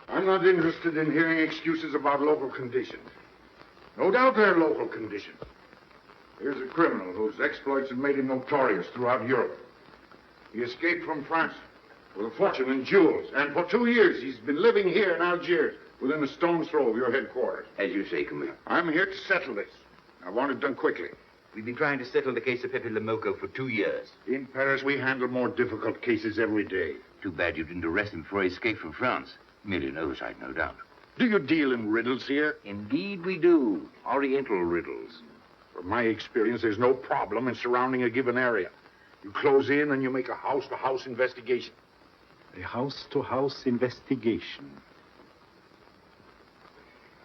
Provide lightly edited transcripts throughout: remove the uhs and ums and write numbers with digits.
I'm not interested in hearing excuses about local conditions. No doubt they're local conditions. Here's a criminal whose exploits have made him notorious throughout Europe. He escaped from France with a fortune in jewels, and for 2 years he's been living here in Algiers, within a stone's throw of your headquarters. As you say, Commander. I'm here to settle this. I want it done quickly. We've been trying to settle the case of Pepe le Moko for 2 years. In Paris, we handle more difficult cases every day. Too bad you didn't arrest him before he escaped from France. Merely an oversight, no doubt. Do you deal in riddles here? Indeed we do. Oriental riddles. From my experience, there's no problem in surrounding a given area. You close in and you make a house-to-house investigation. A house-to-house investigation.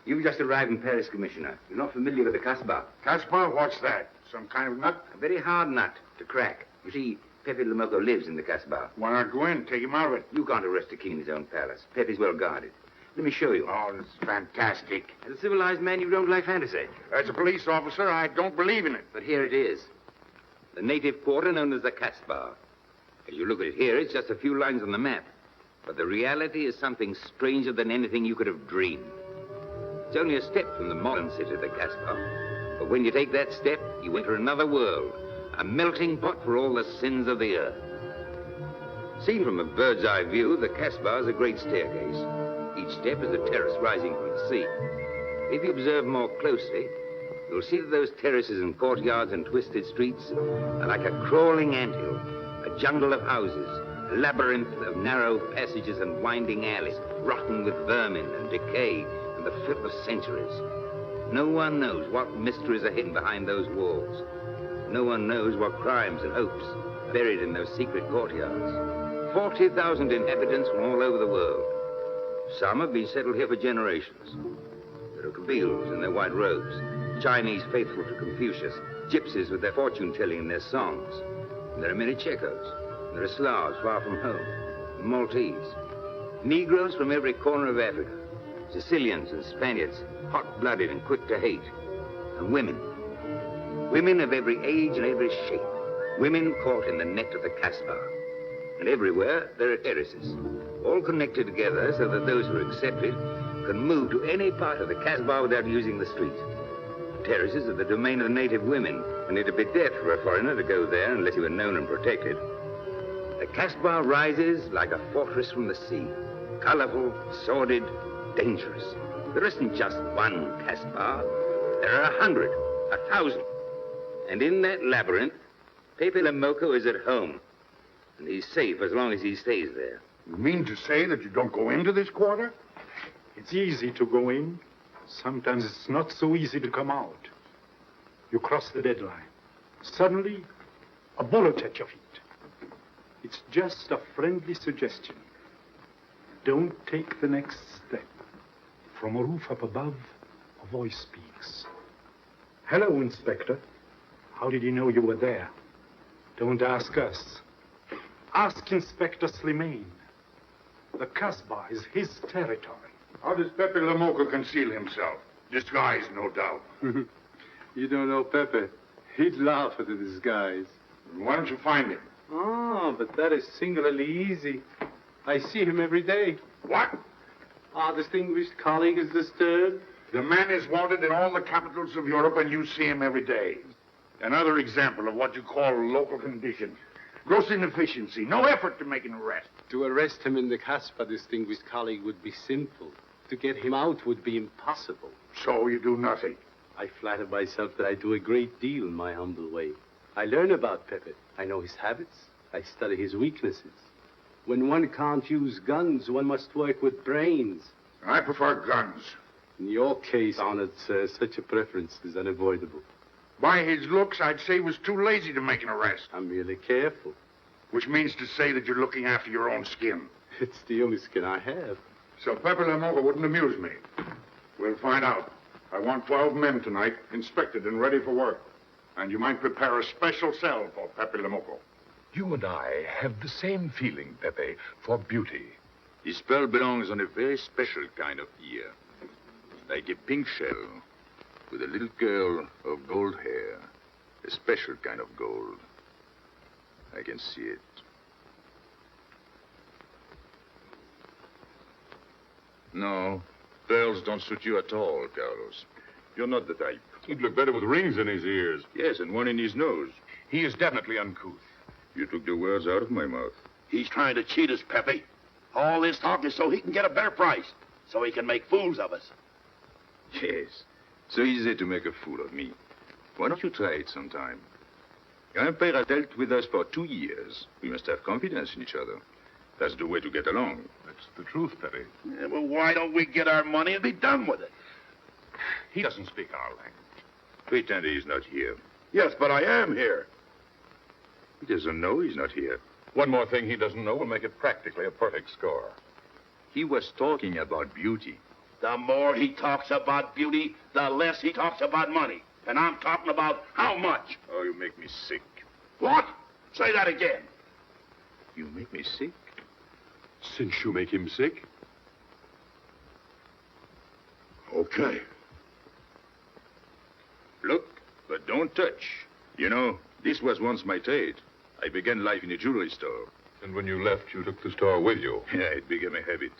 You've just arrived in Paris, Commissioner. You're not familiar with the Casbah. Casbah? What's that? Some kind of nut? A very hard nut to crack. You see, Pepe le Moko lives in the Casbah. Why not go in? Take him out of it. You can't arrest a king in his own palace. Pepe's well guarded. Let me show you. Oh, this is fantastic. As a civilized man, you don't like fantasy. As a police officer, I don't believe in it. But here it is. The native quarter known as the Casbah. As you look at it here, it's just a few lines on the map. But the reality is something stranger than anything you could have dreamed. It's only a step from the modern city, the Casbah. But when you take that step, you enter another world. A melting pot for all the sins of the earth. Seen from a bird's eye view, the Casbah is a great staircase. Each step is a terrace rising from the sea. If you observe more closely, you'll see that those terraces and courtyards and twisted streets are like a crawling anthill, a jungle of houses, a labyrinth of narrow passages and winding alleys, rotten with vermin and decay and the filth of centuries. No one knows what mysteries are hidden behind those walls. No one knows what crimes and hopes are buried in those secret courtyards. 40,000 inhabitants from all over the world. Some have been settled here for generations. There are Kabyles in their white robes, Chinese faithful to Confucius, gypsies with their fortune-telling and their songs. And there are many Checos. There are Slavs far from home, Maltese. Negroes from every corner of Africa, Sicilians and Spaniards, hot-blooded and quick to hate. And women. Women of every age and every shape. Women caught in the net of the Casbah. And everywhere there are terraces, all connected together so that those who are accepted can move to any part of the Casbah without using the street. Terraces are the domain of the native women, and it'd be death for a foreigner to go there unless he were known and protected. The Casbah rises like a fortress from the sea. Colorful, sordid, dangerous. There isn't just one Casbah. There are 100, 1,000. And in that labyrinth, Pepe le Moko is at home. And he's safe as long as he stays there. You mean to say that you don't go into this quarter? It's easy to go in. Sometimes it's not so easy to come out. You cross the deadline. Suddenly, a bullet at your feet. It's just a friendly suggestion. Don't take the next step. From a roof up above, a voice speaks. Hello, Inspector. How did you know you were there? Don't ask us. Ask Inspector Slimane. The Casbah is his territory. How does Pepe le Moko conceal himself? Disguise, no doubt. You don't know Pepe. He'd laugh at the disguise. Why don't you find him? Oh, but that is singularly easy. I see him every day. What? Our distinguished colleague is disturbed. The man is wanted in all the capitals of Europe, and you see him every day. Another example of what you call local conditions. Gross inefficiency, no effort to make an arrest. To arrest him in the Casbah, distinguished colleague, would be simple. To get him out would be impossible. So you do nothing. I flatter myself that I do a great deal in my humble way. I learn about Pepe. I know his habits. I study his weaknesses. When one can't use guns, one must work with brains. I prefer guns. In your case, honored sir, such a preference is unavoidable. By his looks, I'd say he was too lazy to make an arrest. I'm merely careful. Which means to say that you're looking after your own skin. It's the only skin I have. So Pepe le Moko wouldn't amuse me. We'll find out. I want 12 men tonight, inspected and ready for work. And you might prepare a special cell for Pepe le Moko. You and I have the same feeling, Pepe, for beauty. This pearl belongs on a very special kind of ear. Like a pink shell with a little curl of gold hair. A special kind of gold. I can see it. No, pearls don't suit you at all, Carlos. You're not the type. He'd look better with rings in his ears. Yes, and one in his nose. He is definitely uncouth. You took the words out of my mouth. He's trying to cheat us, Pepe. All this talk is so he can get a better price. So he can make fools of us. Yes, so easy to make a fool of me. Why don't you try it sometime? Grandpere has dealt with us for 2 years. We must have confidence in each other. That's the way to get along. That's the truth, Pepe. Yeah, well, why don't we get our money and be done with it? He doesn't speak our language. Pretend he's not here. Yes, but I am here. He doesn't know he's not here. One more thing he doesn't know will make it practically a perfect score. He was talking about beauty. The more he talks about beauty, the less he talks about money. And I'm talking about how much. Oh, you make me sick. What? Say that again. You make me sick? Since you make him sick? Okay. Look, but don't touch. You know, this was once my trade. I began life in a jewelry store. And when you left, you took the store with you. Yeah, it became a habit.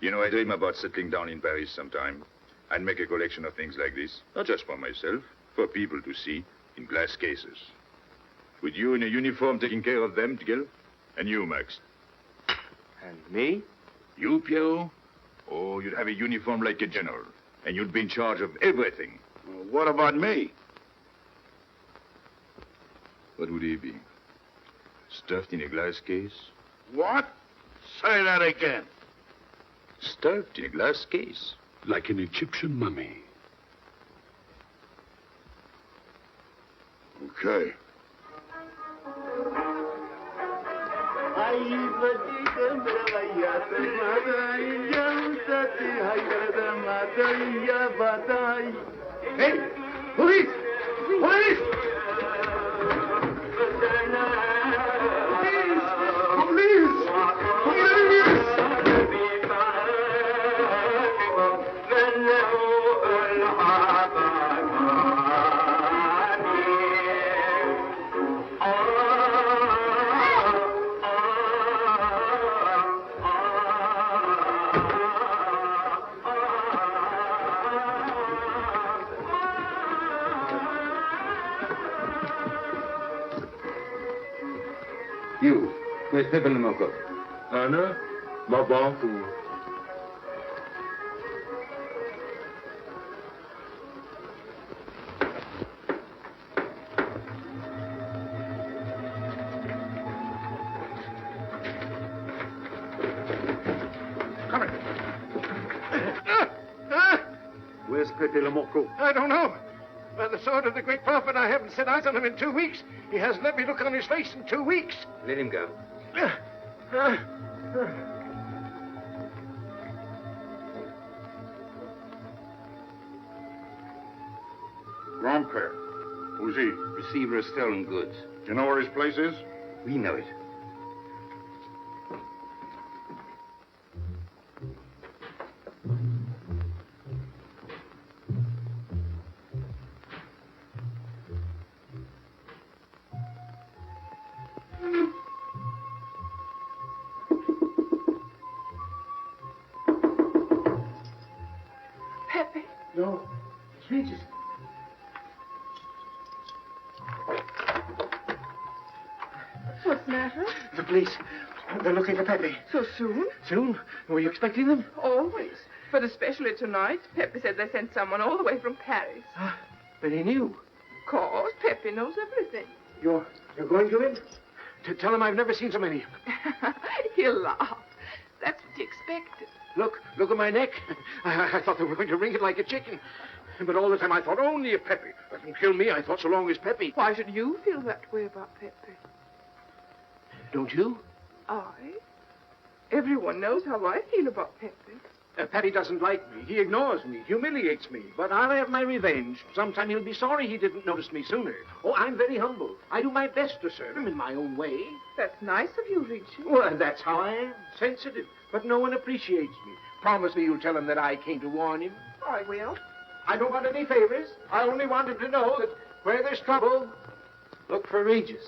You know, I dream about settling down in Paris sometime. I'd make a collection of things like this. Not just for myself, for people to see, in glass cases. With you in a uniform taking care of them, Miguel? And you, Max? And me? You, Pierrot? Oh, you'd have a uniform like a general. And you'd be in charge of everything. Well, what about me? What would he be? Stuffed in a glass case? What? Say that again. Stuffed in a glass case. Like an Egyptian mummy. Okay. Hey! Police! Police! You. Where's Pepe le Moko? Anna, ma banco. Where's Pepe le Moko? I don't know. By the sword of the great prophet, I haven't set eyes on him in 2 weeks. He hasn't let me look on his face in 2 weeks. Let him go. Grandpere. Who's he? Receiver of stolen goods. You know where his place is? We know it. Pepe. No, it's Regis. What's the matter? The police. They're looking for Pepe. So soon? Soon? Were you expecting them? Always. But especially tonight. Pepe said they sent someone all the way from Paris. But he knew. Of course, Pepe knows everything. You're going to him? To tell him I've never seen so many. He'll laugh. That's what he expected. Look at my neck. I thought they were going to wring it like a chicken. But all the time I thought only if Pepe doesn't kill me, I thought so long as Pepe. Why should you feel that way about Pepe? Don't you? I? Everyone knows how I feel about Pepe. Pepe doesn't like me. He ignores me, humiliates me. But I'll have my revenge. Sometime he'll be sorry he didn't notice me sooner. Oh, I'm very humble. I do my best to serve him in my own way. That's nice of you, Regis. Well, that's how I am. Sensitive. But no one appreciates me. Promise me you'll tell him that I came to warn him. I will. I don't want any favors. I only want him to know that where there's trouble, look for Regis.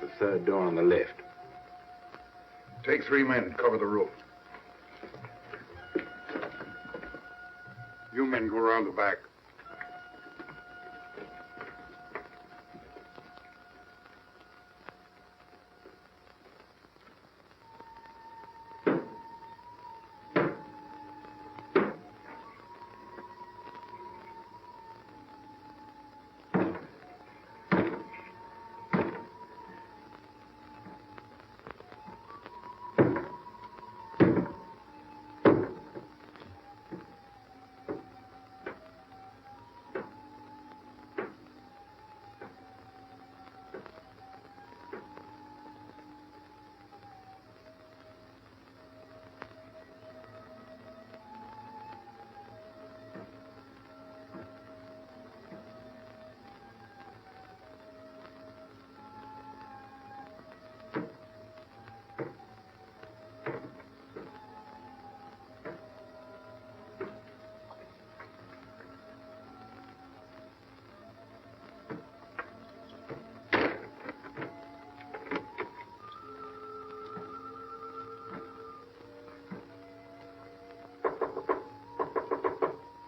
The third door on the left. Take 3 men, cover the roof. You men go around the back.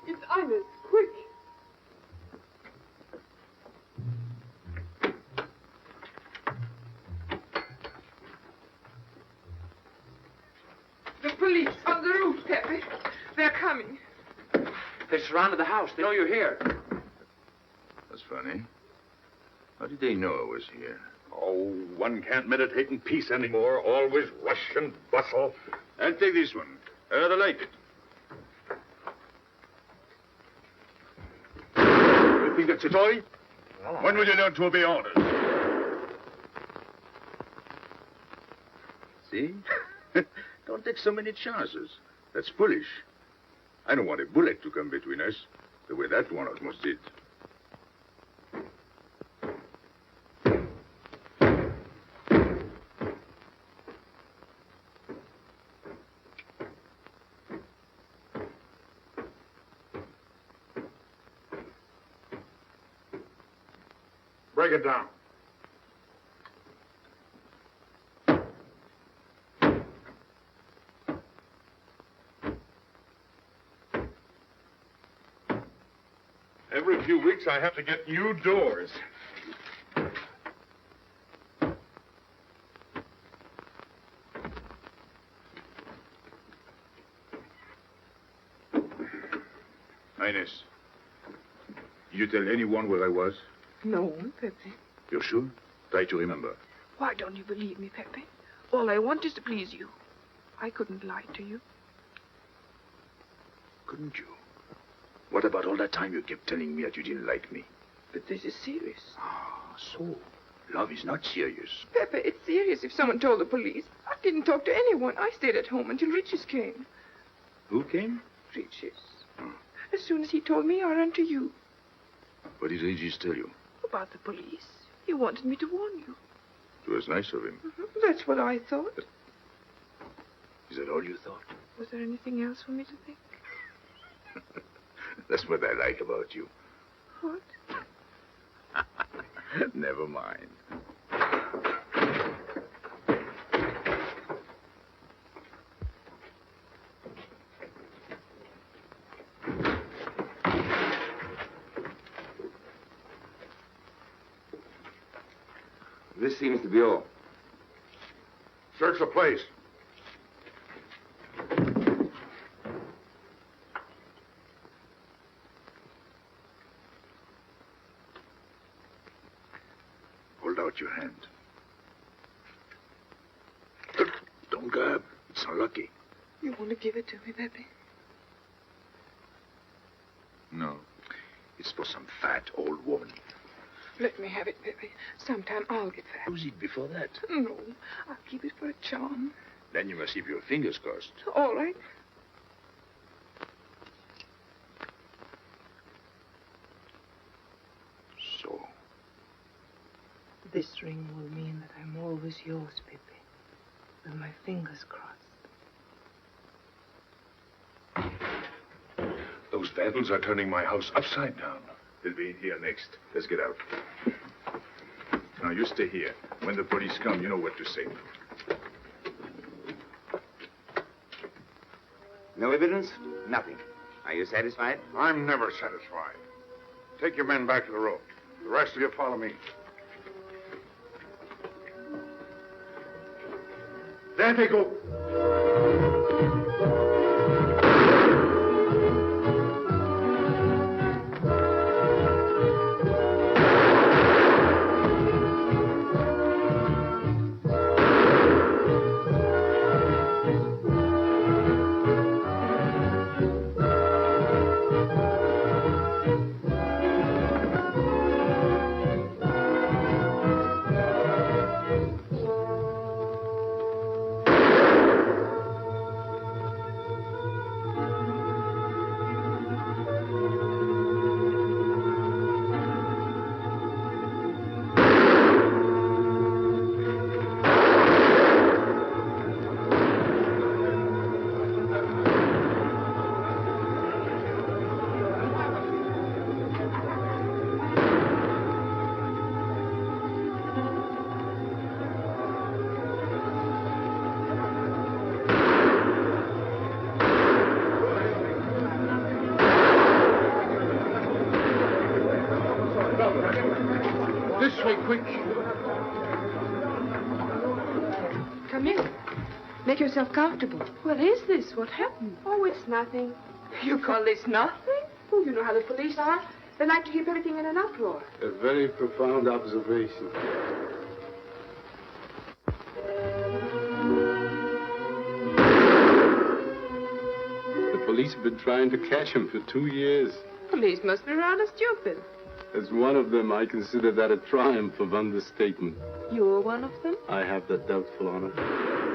It's Ines. Quick. The police on the roof, Pepe. They're coming. They surrounded the house. They know you're here. That's funny. How did they know I was here? Oh, one can't meditate in peace anymore. Always rush and bustle. I'll take this one. I rather like it. You think that's a toy? When will you learn to obey orders? See? Don't take so many chances. That's foolish. I don't want a bullet to come between us, the way that one almost did. Break it down. Every few weeks I have to get new doors. Ines, did you tell anyone where I was? No, Pepe. You're sure? Try to remember. Why don't you believe me, Pepe? All I want is to please you. I couldn't lie to you. Couldn't you? What about all that time you kept telling me that you didn't like me? But this is serious. Ah, so love is not serious. Pepe, it's serious if someone told the police. I didn't talk to anyone. I stayed at home until Regis came. Who came? Regis. As soon as he told me, I ran to you. What did Regis tell you? About the police. He wanted me to warn you. It was nice of him. That's what I thought. Is that all you thought? Was there anything else for me to think? That's what I like about you. What? Never mind. This seems to be all. Search the place. Hold out your hand. Don't grab. It's unlucky. You want to give it to me, Pepe? No. It's for some fat old woman. Let me have it, Pepe. Sometime I'll get fat. Use it before that. No, I'll keep it for a charm. Then you must keep your fingers crossed. All right. So. This ring will mean that I'm always yours, Pepe. With my fingers crossed. Those vandals are turning my house upside down. They'll be in here next. Let's get out. Now, you stay here. When the police come, you know what to say. No evidence? Nothing. Are you satisfied? I'm never satisfied. Take your men back to the road. The rest of you follow me. There they go. This way, quick. Come in. Make yourself comfortable. What is this? What happened? Oh, it's nothing. You call this nothing? Oh, you know how the police are. They like to keep everything in an uproar. A very profound observation. The police have been trying to catch him for 2 years. Police must be rather stupid. As one of them, I consider that a triumph of understatement. You're one of them? I have that doubtful honor.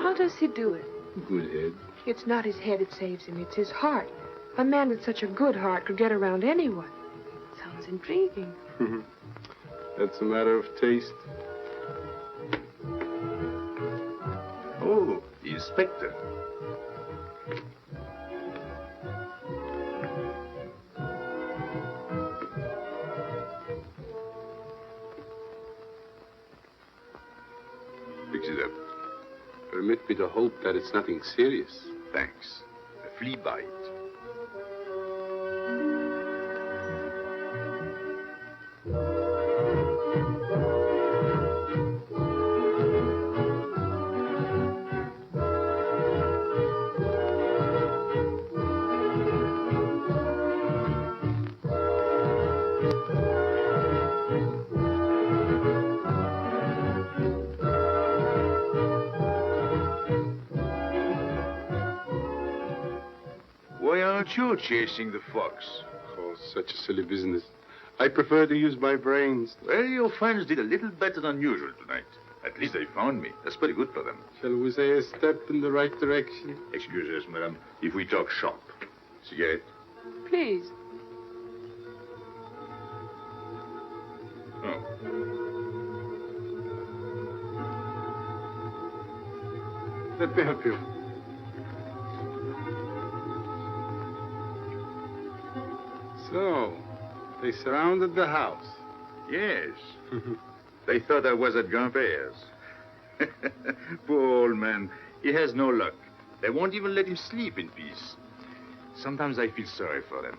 How does he do it? Good head. It's not his head that saves him. It's his heart. A man with such a good heart could get around anyone. Sounds intriguing. That's a matter of taste. Oh, the inspector. Fix it up. Permit me to hope that it's nothing serious. Thanks. A flea bite. But you're chasing the fox. Oh, such a silly business. I prefer to use my brains. Well, your friends did a little better than usual tonight. At least they found me. That's pretty good for them. Shall we say a step in the right direction? Excuse us, madam, if we talk shop. Cigarette? Please. Oh. Let me help you. So, they surrounded the house. Yes. They thought I was at Grandpere's. Poor old man. He has no luck. They won't even let him sleep in peace. Sometimes I feel sorry for them.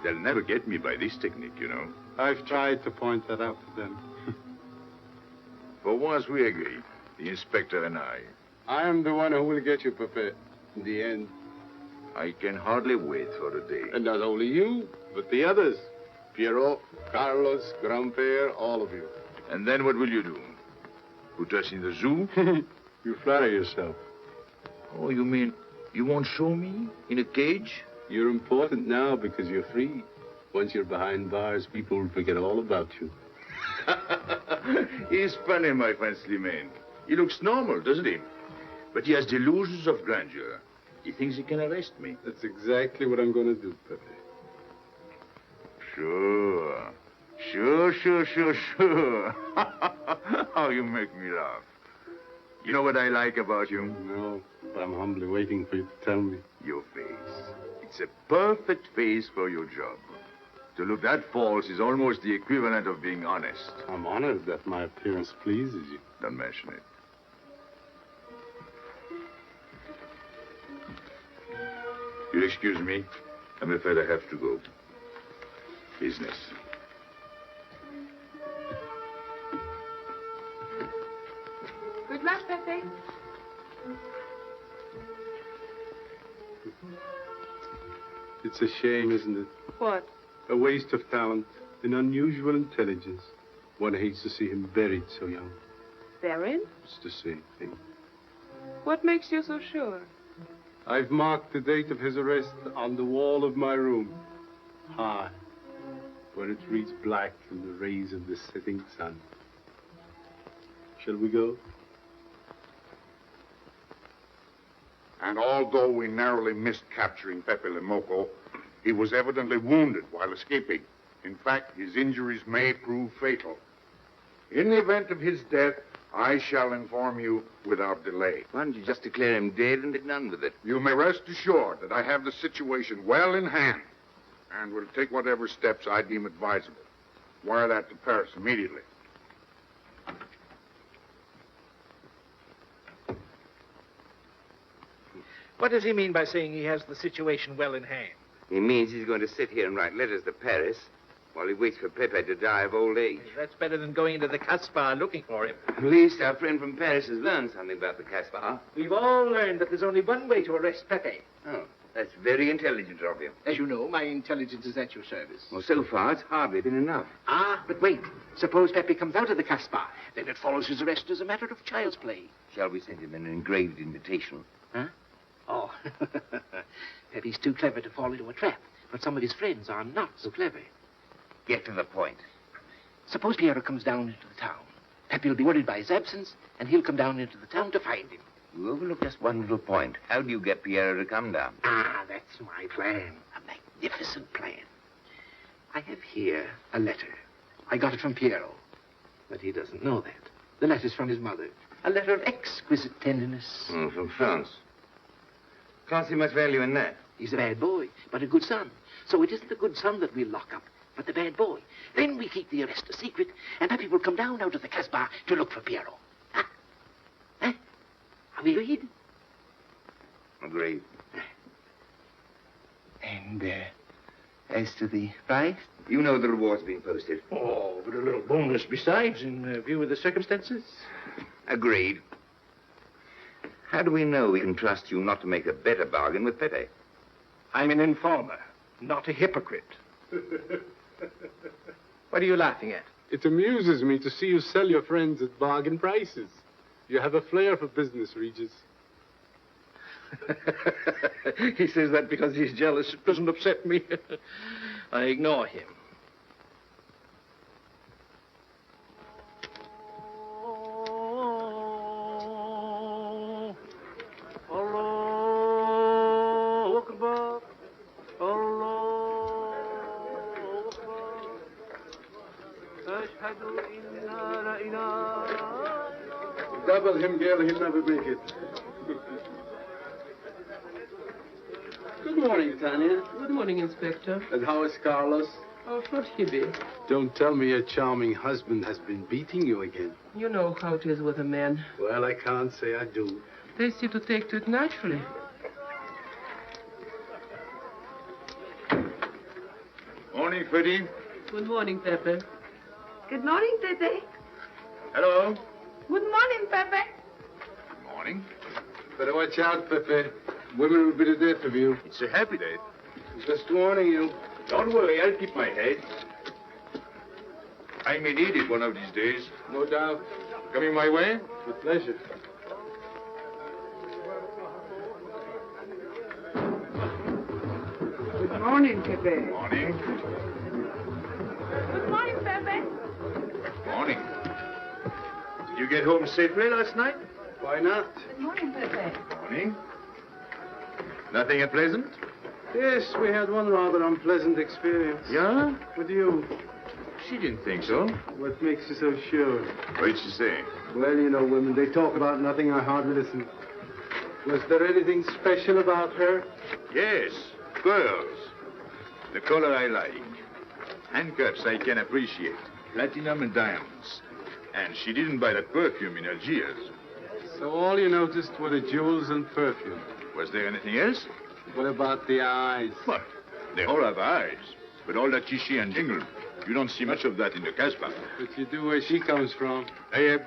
They'll never get me by this technique, you know. I've tried to point that out to them. For once we agree, the inspector and I. I am the one who will get you, Pepe, in the end. I can hardly wait for the day. And not only you, but the others. Piero, Carlos, Grandpere, all of you. And then what will you do? Put us in the zoo? You flatter yourself. Oh, you mean you won't show me in a cage? You're important now because you're free. Once you're behind bars, people will forget all about you. He's funny, my friend Slimane. He looks normal, doesn't he? But he has delusions of grandeur. He thinks he can arrest me. That's exactly what I'm going to do, Pepe. Sure. Sure. How you make me laugh. You know what I like about you? No, but I'm humbly waiting for you to tell me. Your face. It's a perfect face for your job. To look that false is almost the equivalent of being honest. I'm honored that my appearance pleases you. Don't mention it. You'll excuse me. I'm afraid I have to go. Business. Good luck, Pepe. It's a shame, isn't it? What? A waste of talent, an unusual intelligence. One hates to see him buried so young. Buried? It's the same thing. What makes you so sure? I've marked the date of his arrest on the wall of my room. High, where it reads black in the rays of the setting sun. Shall we go? And although we narrowly missed capturing Pepe le Moko, he was evidently wounded while escaping. In fact, his injuries may prove fatal. In the event of his death, I shall inform you without delay. Why don't you just declare him dead and be done with it? You may rest assured that I have the situation well in hand and will take whatever steps I deem advisable. Wire that to Paris immediately. What does he mean by saying he has the situation well in hand? He means he's going to sit here and write letters to Paris while he waits for Pepe to die of old age. That's better than going into the Casbah looking for him. At least our friend from Paris has learned something about the Casbah. We've all learned that there's only one way to arrest Pepe. Oh, that's very intelligent of you. As you know, my intelligence is at your service. Well, so far, it's hardly been enough. Ah, but wait. Suppose Pepe comes out of the Casbah. Then it follows his arrest as a matter of child's play. Shall we send him an engraved invitation? Huh? Oh, Pepe's too clever to fall into a trap, but some of his friends are not so clever. Get to the point. Suppose Piero comes down into the town. Pepe will be worried by his absence, and he'll come down into the town to find him. You overlook just one little point. How do you get Piero to come down? Ah, that's my plan. A magnificent plan. I have here a letter. I got it from Piero, but he doesn't know that. The letter's from his mother. A letter of exquisite tenderness. Oh, from France. Can't see much value in that. He's a bad boy, but a good son. So it isn't the good son that we'll lock up, but the bad boy. Then we keep the arrest a secret, and Pepe will come down out of the Casbah to look for Piero. Huh? Huh? Are we agreed? Agreed. And, as to the prize? You know the reward's been posted. Oh, but a little bonus besides, in view of the circumstances. Agreed. How do we know we can trust you not to make a better bargain with Pepe? I'm an informer, not a hypocrite. What are you laughing at? It amuses me to see you sell your friends at bargain prices. You have a flair for business, Regis. He says that because he's jealous. It doesn't upset me. I ignore him. Double him, girl, he'll never make it. Good morning, Tanya. Good morning, Inspector. And how is Carlos? Oh, forgive. Don't tell me your charming husband has been beating you again. You know how it is with a man. Well, I can't say I do. They seem to take to it naturally. Morning, Freddie. Good morning, Pepe. Good morning, Pepe. Hello. Good morning, Pepe. Morning. Better watch out, Pepe. Women will be the death of you. It's a happy day. Just warning you. Don't worry, I'll keep my head. I may need it one of these days. No doubt. Coming my way? With pleasure. Good morning, Pepe. Morning. Good morning, Pepe. Morning. Did you get home safely last night? Why not? Good morning, Pepe. Morning. Nothing unpleasant? Yes, we had one rather unpleasant experience. Yeah? With you. She didn't think so. What makes you so sure? What did she say? Well, you know, women, they talk about nothing. I hardly listen. Was there anything special about her? Yes, pearls. The color I like. Handcuffs I can appreciate. Platinum and diamonds. And she didn't buy that perfume in Algiers. So all you noticed were the jewels and perfume. Was there anything else? What about the eyes? What? They all have eyes. But all that chichi and jingle, you don't see much of that in the Casbah. But you do where she comes from. Hey,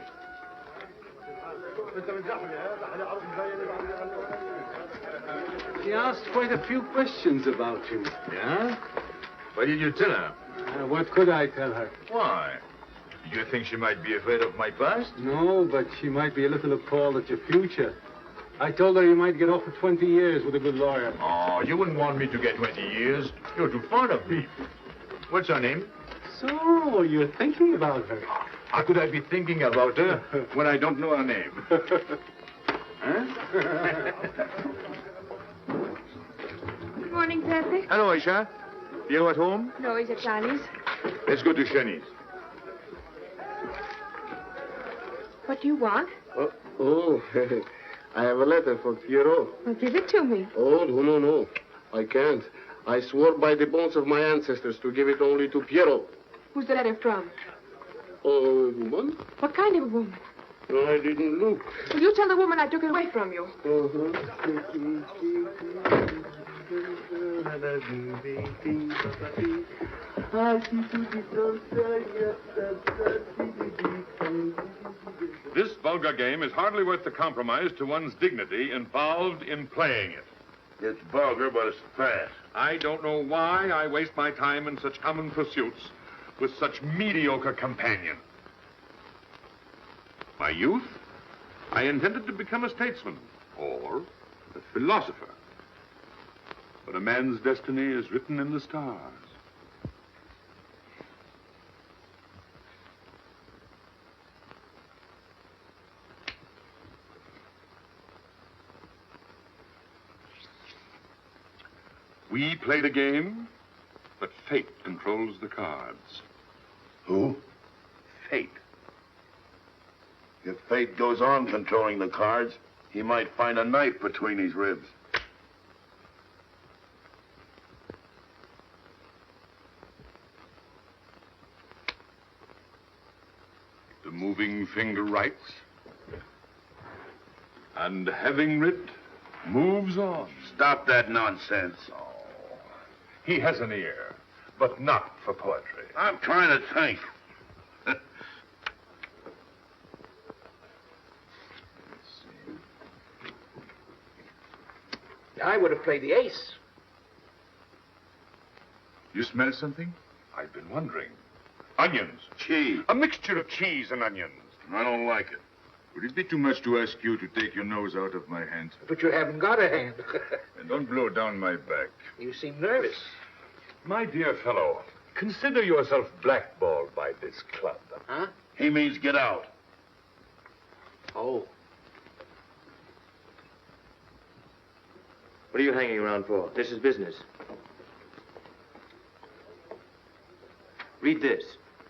She asked quite a few questions about you. Yeah? What did you tell her? What could I tell her? Why? Did you think she might be afraid of my past? No, but she might be a little appalled at your future. I told her you might get off for 20 years with a good lawyer. Oh, you wouldn't want me to get 20 years. You're too fond of me. What's her name? So, you're thinking about her. How could I be thinking about her when I don't know her name? Huh? Good morning, Pepe. Hello, Aisha. You at home? No, he's at Johnny's. Let's go to Shani's. What do you want? Oh, I have a letter for Pierrot. Well, give it to me. Oh, no. I can't. I swore by the bones of my ancestors to give it only to Pierrot. Who's the letter from? Oh, woman? What kind of a woman? No, I didn't look. Well, you tell the woman I took it away from you. This vulgar game is hardly worth the compromise to one's dignity involved in playing it. It's vulgar, but it's fast. I don't know why I waste my time in such common pursuits with such mediocre companion. My youth, I intended to become a statesman or a philosopher. But a man's destiny is written in the stars. We play the game, but fate controls the cards. Who? Fate. If fate goes on controlling the cards, he might find a knife between his ribs. The moving finger writes, and having writ, moves on. Stop that nonsense. Oh, he has an ear, but not for poetry. I'm trying to think. I would have played the ace. You smell something? I've been wondering. Onions. Cheese. A mixture of cheese and onions. I don't like it. Would it be too much to ask you to take your nose out of my hand? But you haven't got a hand. And don't blow down my back. You seem nervous. My dear fellow, consider yourself blackballed by this club. Huh? He means get out. Oh. What are you hanging around for? This is business. Read this.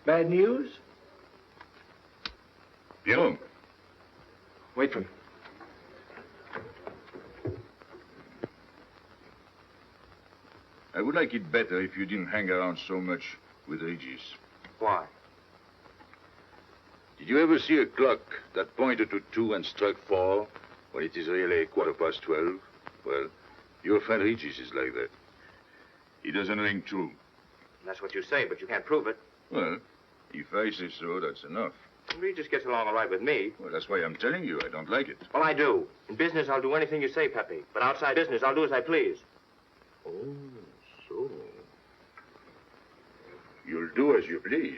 Bad news? Bien. Wait for me. I would like it better if you didn't hang around so much with Regis. Why? Did you ever see a clock that pointed to 2 and struck 4 when it is really 12:15? Well, your friend Regis is like that. He doesn't ring true. That's what you say, but you can't prove it. Well, if I say so, that's enough. Regis gets along all right with me. Well, that's why I'm telling you I don't like it. Well, I do. In business, I'll do anything you say, Pepe. But outside business, I'll do as I please. Oh, so. You'll do as you please.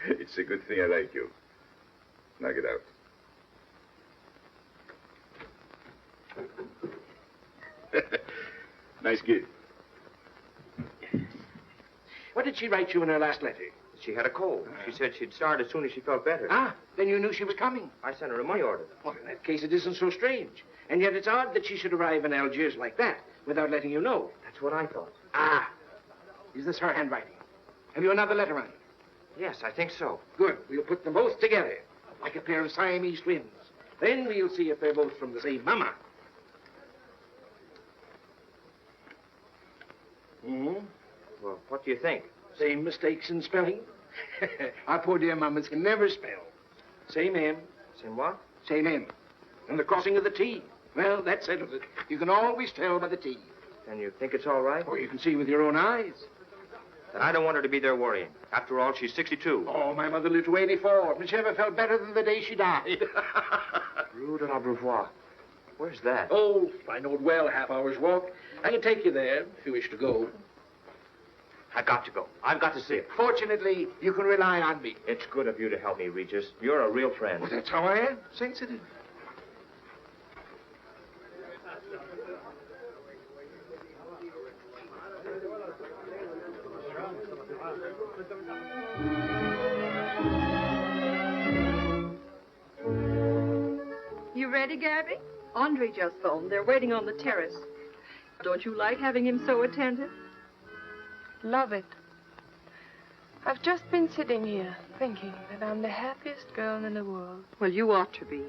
It's a good thing I like you. Knock it out. Nice kid. What did she write you in her last letter? She had a cold. She said she'd start as soon as she felt better. Ah, then you knew she was coming. I sent her a money order. Well, in that case, it isn't so strange. And yet it's odd that she should arrive in Algiers like that without letting you know. That's what I thought. Ah, is this her handwriting? Have you another letter on it? Yes, I think so. Good. We'll put them both together, like a pair of Siamese twins. Then we'll see if they're both from the same mama. Hmm? Well, what do you think? Same mistakes in spelling. Our poor dear mamas can never spell. Same M. Same what? Same M. And the crossing of the T. Well, that settles it. You can always tell by the T. And you think it's all right? Or you can see with your own eyes. Then I don't want her to be there worrying. After all, she's 62. Oh, my mother lived to 84. But she never felt better than the day she died. Rue de l'Abreuvoir. Where's that? Oh, I know it well, half hour's walk. I can take you there if you wish to go. I've got to go. I've got to see it. Fortunately, you can rely on me. It's good of you to help me, Regis. You're a real friend. Well, that's how I am. Sensitive. You ready, Gaby? Andre just phoned. They're waiting on the terrace. Don't you like having him so attentive? Love it. I've just been sitting here thinking that I'm the happiest girl in the world. Well, you ought to be.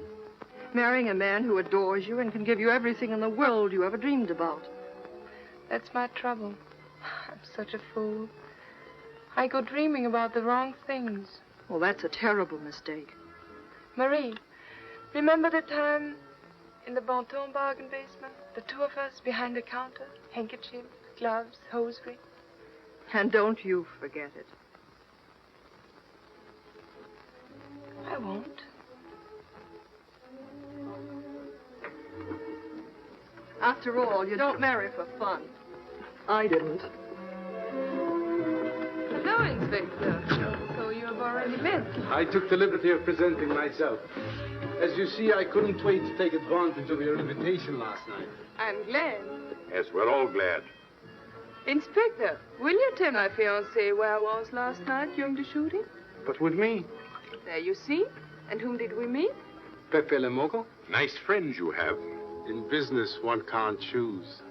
Marrying a man who adores you and can give you everything in the world you ever dreamed about. That's my trouble. I'm such a fool. I go dreaming about the wrong things. Well, that's a terrible mistake. Marie, remember the time in the Bonton bargain basement? The two of us behind the counter, handkerchiefs, gloves, hosiery. And don't you forget it. I won't. After all, you don't marry for fun. I didn't. Hello, Inspector. So you have already been. I took the liberty of presenting myself. As you see, I couldn't wait to take advantage of your invitation last night. I'm glad. Yes, we're all glad. Inspector, will you tell my fiancé where I was last night during the shooting? But with me, There you see. And whom did we meet? Pepe le Moko. Nice friends you have. In business, one can't choose.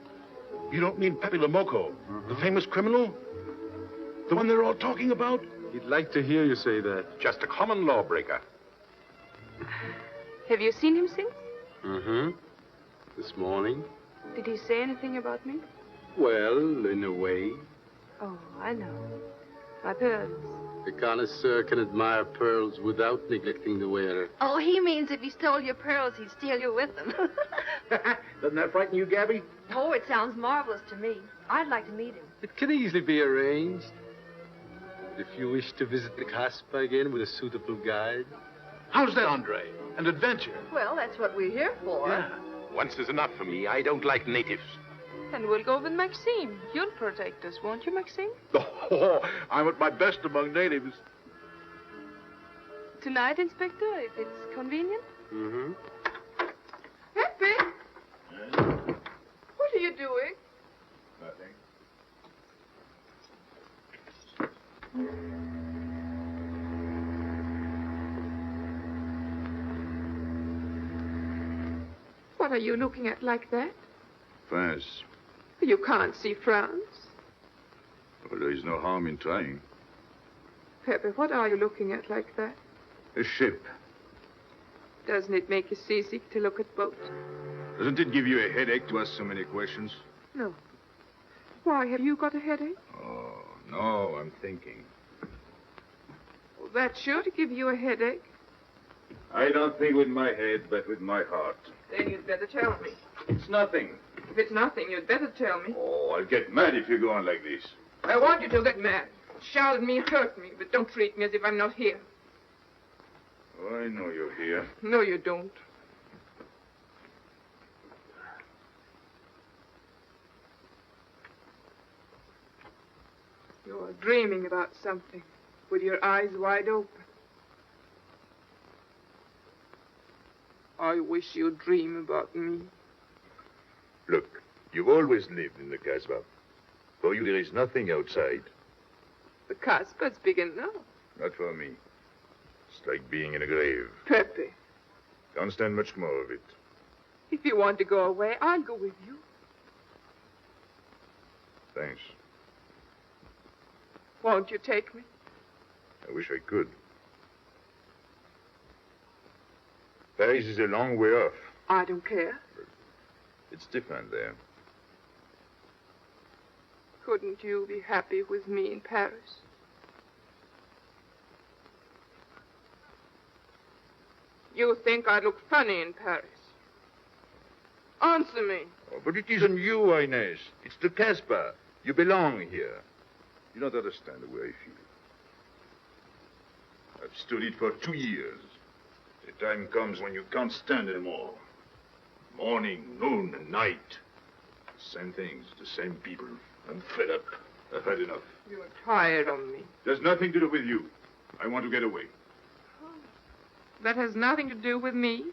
You don't mean Pepe le Moko, the famous criminal? The one they're all talking about? He'd like to hear you say that. Just a common lawbreaker. Have you seen him since? Mm-hmm. This morning. Did he say anything about me? Well, in a way. Oh, I know. My pearls. The connoisseur can admire pearls without neglecting the wearer. Oh, he means if he stole your pearls, he'd steal you with them. Doesn't that frighten you, Gaby? Oh, it sounds marvelous to me. I'd like to meet him. It can easily be arranged. If you wish to visit the Casbah again with a suitable guide. How's that, Andre? An adventure? Well, that's what we're here for. Yeah. Once is enough for me. I don't like natives. And we'll go with Maxime. You'll protect us, won't you, Maxime? Oh, I'm at my best among natives. Tonight, Inspector, if it's convenient. Mm-hmm. Pepe! What are you doing? Nothing. What are you looking at like that? France. You can't see France. Well, there is no harm in trying. Pepe, what are you looking at like that? A ship. Doesn't it make you seasick to look at boats? Doesn't it give you a headache to ask so many questions? No. Why, have you got a headache? Oh, no, I'm thinking. Well, that's sure to give you a headache. I don't think with my head, but with my heart. Then you'd better tell me. It's nothing. If it's nothing, you'd better tell me. Oh, I'll get mad if you go on like this. I want you to get mad. Shout at me, hurt me, but don't treat me as if I'm not here. Oh, I know you're here. No, you don't. You're dreaming about something with your eyes wide open. I wish you'd dream about me. Look, you've always lived in the Casbah. For you, there is nothing outside. The Casbah's big enough. Not for me. It's like being in a grave. Pepe, Can't stand much more of it. if you want to go away, I'll go with you. Thanks. Won't you take me? I wish I could. Paris is a long way off. I don't care. It's different there. Couldn't you be happy with me in Paris? You think I look funny in Paris? Answer me. Oh, but it isn't you, Ines. It's the Casbah. You belong here. You don't understand the way I feel. I've stood it for 2 years. The time comes when you can't stand anymore. Morning, noon, and night. Same things, the same people. I'm fed up. I've had enough. You're tired of me. There's nothing to do with you. I want to get away. That has nothing to do with me.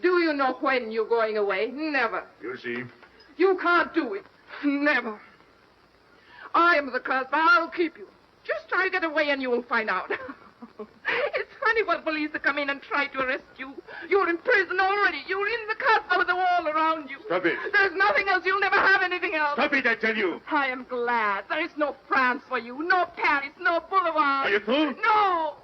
Do you know when you're going away? Never. You'll see. You can't do it. Never. I am the Casbah. I'll keep you. Just try to get away and you'll find out. It's funny what police come in and try to arrest you. You're in prison already. You're in the Casbah with a wall around you. Stop it. There's nothing else. You'll never have anything else. Stop it, I tell you. I am glad. There is no France for you. No Paris. No Boulevard. Are you through? No.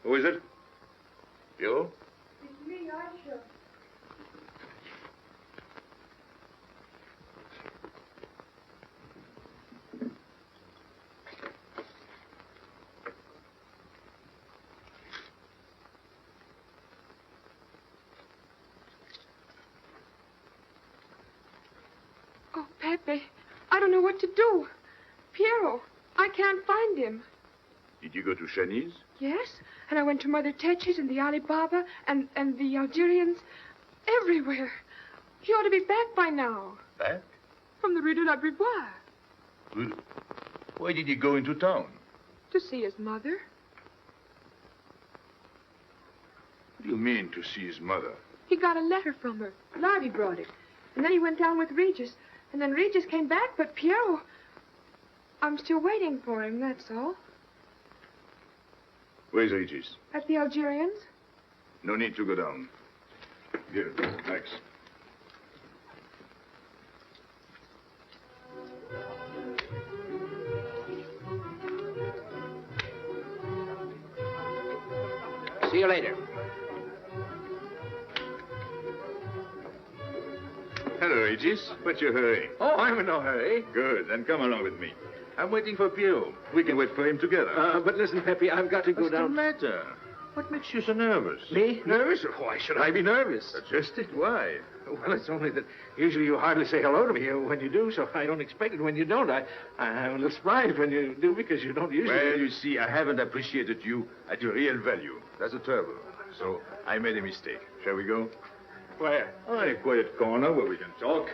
Who is it? You? It's me, Aisha. Oh, Pepe, I don't know what to do. Piero, I can't find him. Did you go to Shani's? Yes, and I went to Mother Tetch's and the Alibaba and the Algerians. Everywhere. He ought to be back by now. Back? From the Rue de la Brivoire. Good. Why did he go into town? To see his mother. What do you mean, to see his mother? He got a letter from her. Lottie brought it. And then he went down with Regis. And then Regis came back, but Piero... I'm still waiting for him, that's all. Where's Regis? At the Algerians? No need to go down. Here, thanks. See you later. Regis, what's your hurry? Oh, I'm in no hurry. Good, then come along with me. I'm waiting for Pierrot. We can wait for him together. But listen, Pepe, I've got to go What's down. the matter? What makes you so nervous? Me? Nervous? Why should I be nervous? Just it. Why? Well, it's only that usually you hardly say hello to me when you do, so I don't expect it when you don't. I'm a little surprised when you do because you don't usually. Well, you see, I haven't appreciated you at your real value. That's the trouble. So I made a mistake. Shall we go? Where? Oh, in a quiet corner where we can talk.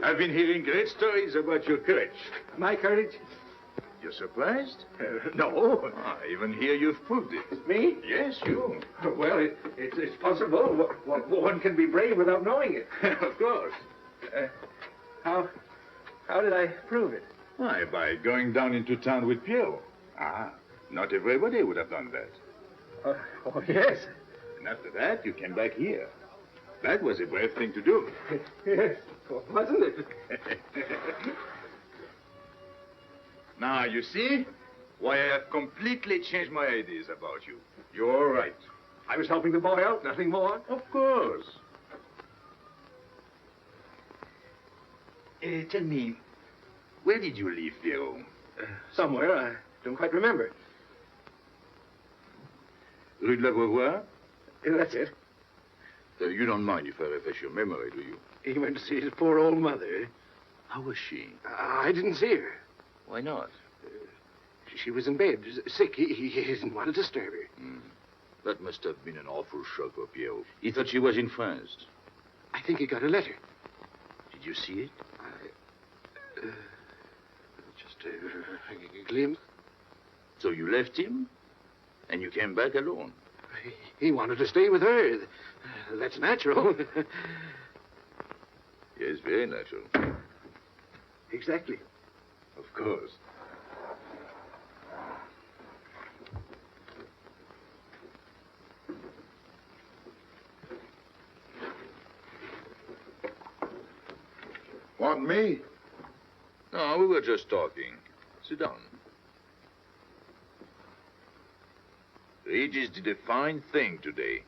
I've been hearing great stories about your courage. My courage? You're surprised? No. Even here you've proved it. Me? Yes, you. Well, it's possible. One can be brave without knowing it. Of course. How did I prove it? Why, by going down into town with Pierrot. Not everybody would have done that. Oh, yes. And after that, you came back here. That was a brave thing to do. Yes, wasn't it? Now, you see why I have completely changed my ideas about you. You're right. I was helping the boy out, nothing more. Of course. Tell me, where did you leave Pierrot? Somewhere, I don't quite remember. Rue de l'Abreuvoir? That's it. You don't mind if I refresh your memory, do you? He went to see his poor old mother. How was she? I didn't see her. Why not? She was in bed, sick. He didn't want to disturb her. That must have been an awful shock for Pierrot. He thought she was in France. I think he got a letter. Did you see it? Just a glimpse. So you left him, and you came back alone? He wanted to stay with her. That's natural. Yes, very natural. Exactly. Of course. Want me? No, we were just talking. Sit down. Regis did a fine thing today.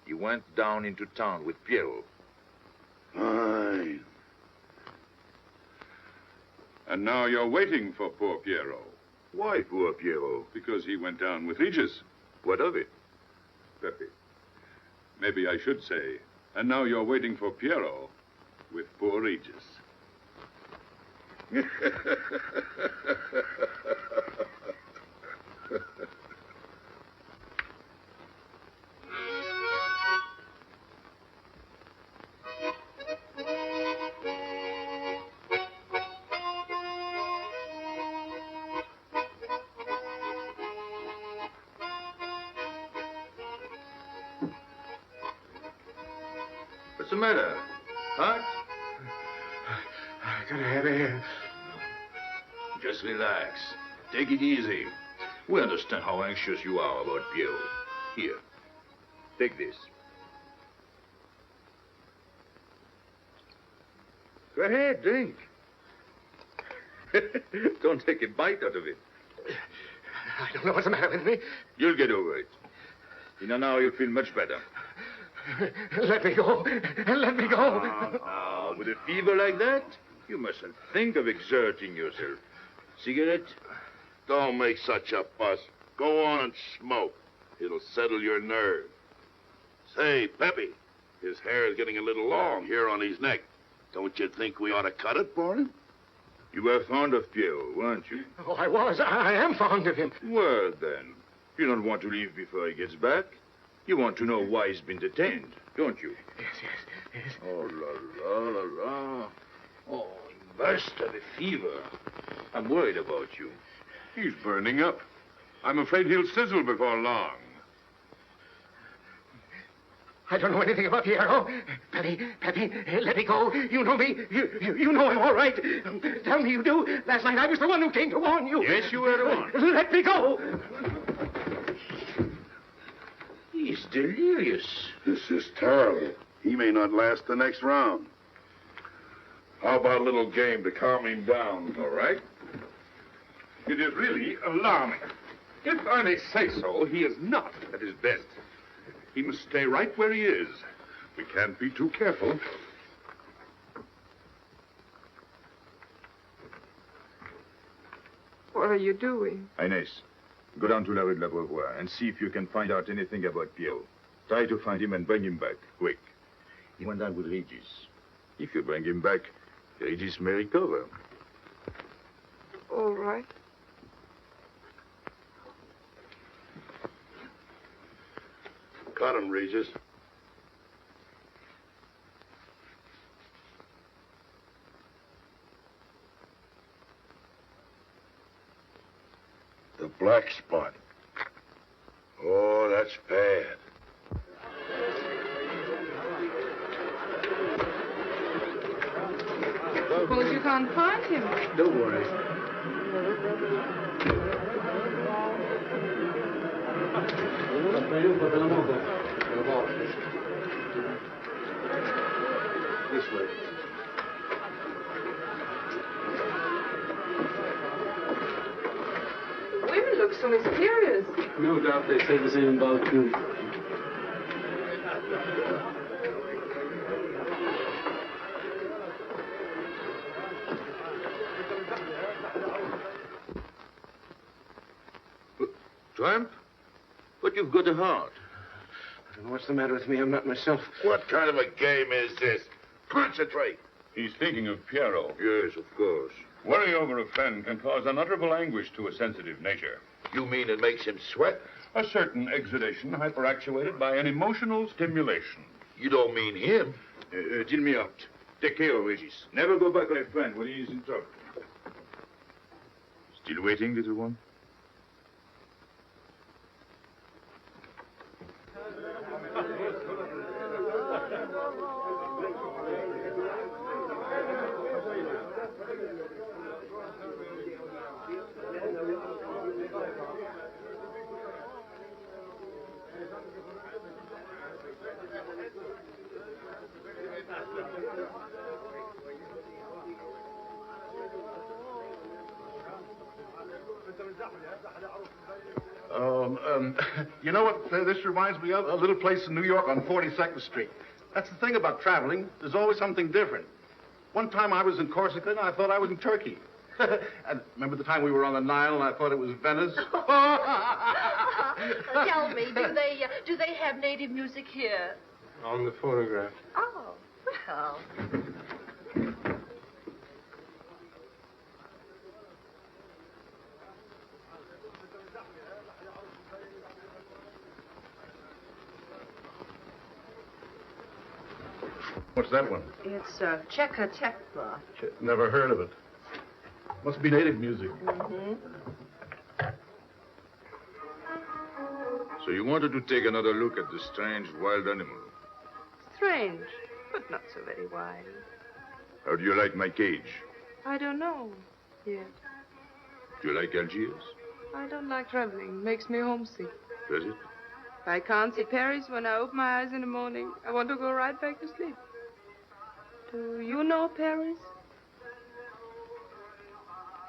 He went down into town with Pierrot. Aye. And now you're waiting for poor Pierrot. Why poor Pierrot? Because he went down with Regis. What of it? Pepe. Maybe I should say, and now you're waiting for Pierrot with poor Regis. What's the matter? Hot? I gotta have air. Just relax. Take it easy. We understand how anxious you are about Pierrot. Here, take this. Go ahead, drink. Don't take a bite out of it. I don't know what's the matter with me. You'll get over it. In an hour, you'll feel much better. Let me go. Let me go. With a fever like that, you mustn't think of exerting yourself. Cigarette? Don't make such a fuss. Go on and smoke. It'll settle your nerves. Say, Pepe, his hair is getting a little long here on his neck. Don't you think we ought to cut it for him? You were fond of Pierrot, weren't you? Oh, I was. I am fond of him. Well, then, you don't want to leave before he gets back. You want to know why he's been detained, don't you? Yes. Oh, la, la, la, la. Oh, he must have a fever. I'm worried about you. He's burning up. I'm afraid he'll sizzle before long. I don't know anything about Pierrot. Pepe, let me go. You know me. You know I'm all right. Tell me you do. Last night I was the one who came to warn you. Yes, you were the one. Let me go. He's delirious. This is terrible. He may not last the next round. How about a little game to calm him down? All right. It is really alarming. If I may say so, he is not at his best. He must stay right where he is. We can't be too careful. What are you doing? Ines, go down to La Rue de l'Abreuvoir and see if you can find out anything about Pierrot. Try to find him and bring him back, quick. He went down with Regis. If you bring him back, Regis may recover. All right. Got him, Regis. The black spot. Oh, that's bad. Suppose you can't find him. Don't worry. Pepe le Moko. This way. Women look so mysterious. No doubt they say the same about you. Tramp? But you've got a heart. I don't know what's the matter with me. I'm not myself. What kind of a game is this? Concentrate. He's thinking of Pierrot. Yes, of course. Worry over a friend can cause unutterable anguish to a sensitive nature. You mean it makes him sweat? A certain exudation hyperactuated by an emotional stimulation. You don't mean him? Deal me out. Take care of Regis. Never go back on a friend when he is in trouble. Still waiting, little one? You know what this reminds me of? A little place in New York on 42nd Street. That's the thing about traveling. There's always something different. One time I was in Corsica and I thought I was in Turkey. And remember the time we were on the Nile and I thought it was Venice? Tell me, do they have native music here? On the phonograph. Oh, well. What's that one? It's Cheka Chekla. Never heard of it. Must be native music. Mm-hmm. So you wanted to take another look at the strange wild animal. Strange, but not so very wild. How do you like my cage? I don't know yet. Do you like Algiers? I don't like traveling. Makes me homesick. Does it? If I can't see Paris when I open my eyes in the morning, I want to go right back to sleep. Do you know Paris?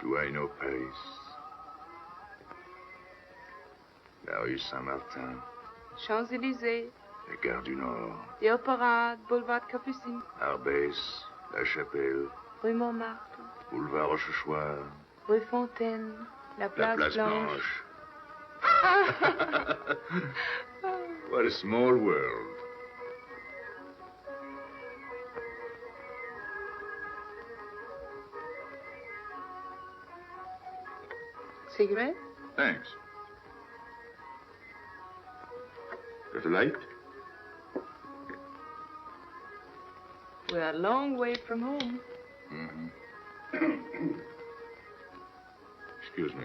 Do I know Paris? La rue Saint-Martin, Champs-Élysées, la Gare du Nord, the Opéra, Boulevard Capucine, Arbès, La Chapelle, Rue Montmartre, Boulevard Rochechouart, Rue Fontaine, la La Place Place Blanche. What a small world. Cigarette? Thanks. Got a light? We're a long way from home. Mm-hmm. Excuse me.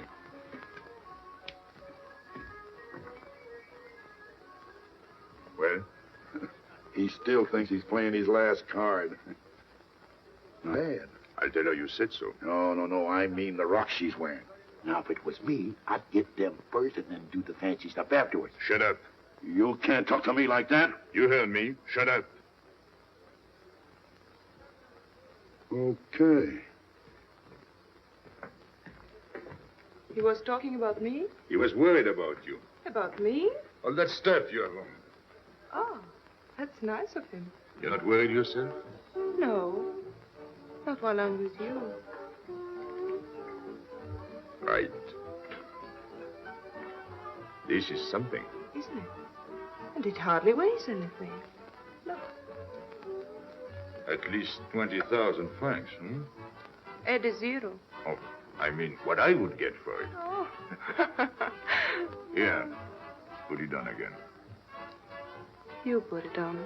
Well, he still thinks he's playing his last card. Bad. I'll tell her you said so. No. I mean the rock she's wearing. Now, if it was me, I'd get them first and then do the fancy stuff afterwards. Shut up. You can't talk to me like that. You heard me. Shut up. Okay. He was talking about me? He was worried about you. About me? All that stuff you have on. Oh, that's nice of him. You're not worried yourself? No, not while I'm with you. Right. This is something. Isn't it? And it hardly weighs anything. Look. At least 20,000 francs, hmm? Add a zero. Oh, I mean, what I would get for it. Oh. Here. Put it on again. You put it on.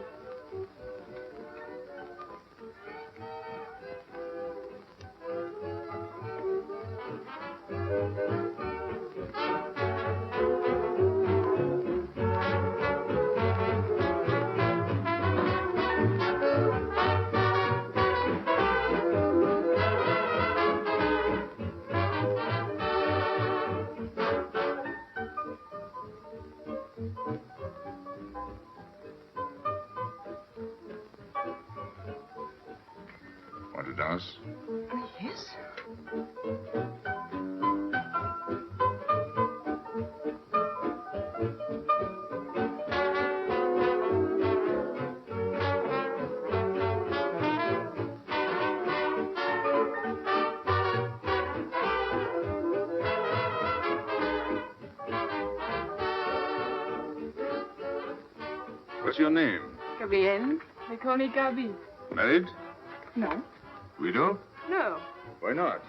Want to dance? Yes. What's your name? Gabrielle. They call me Gaby. Married? No. Widow? No. Why not?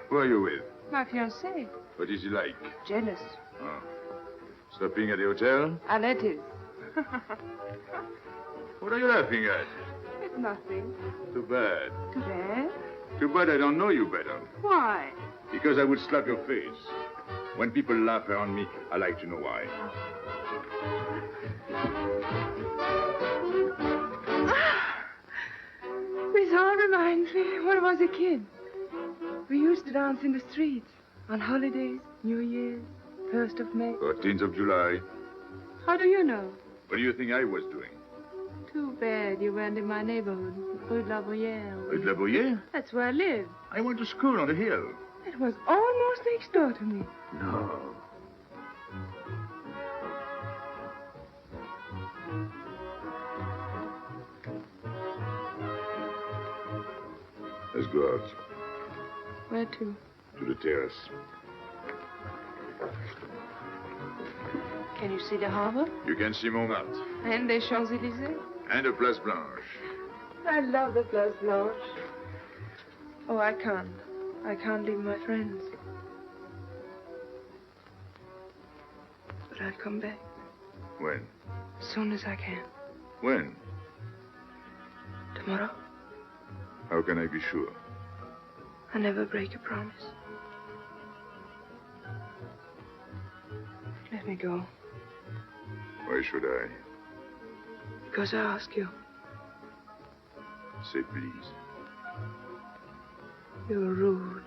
Who are you with? My fiancé. What is he like? Jealous. Oh. Stopping at the hotel? I let it. What are you laughing at? It's nothing. Too bad. Too bad. Too bad I don't know you better. Why? Because I would slap your face. When people laugh around me, I like to know why. This all reminds me when I was a kid. We used to dance in the streets on holidays, New Year's, 1st of May. 14th of July. How do you know? What do you think I was doing? Too bad you weren't in my neighborhood, Rue de la Bruyère. Rue de la Bruyère? That's where I live. I went to school on the hill. It was almost next door to me. No. Let's go out. Where to? To the terrace. Can you see the harbor? You can see Montmartre. And the Champs-Élysées? And the Place Blanche. I love the Place Blanche. Oh, I can't. I can't leave my friends. But I'll come back. When? As soon as I can. When? Tomorrow. How can I be sure? I never break a promise. Let me go. Why should I? Because I ask you. Say please. You're rude.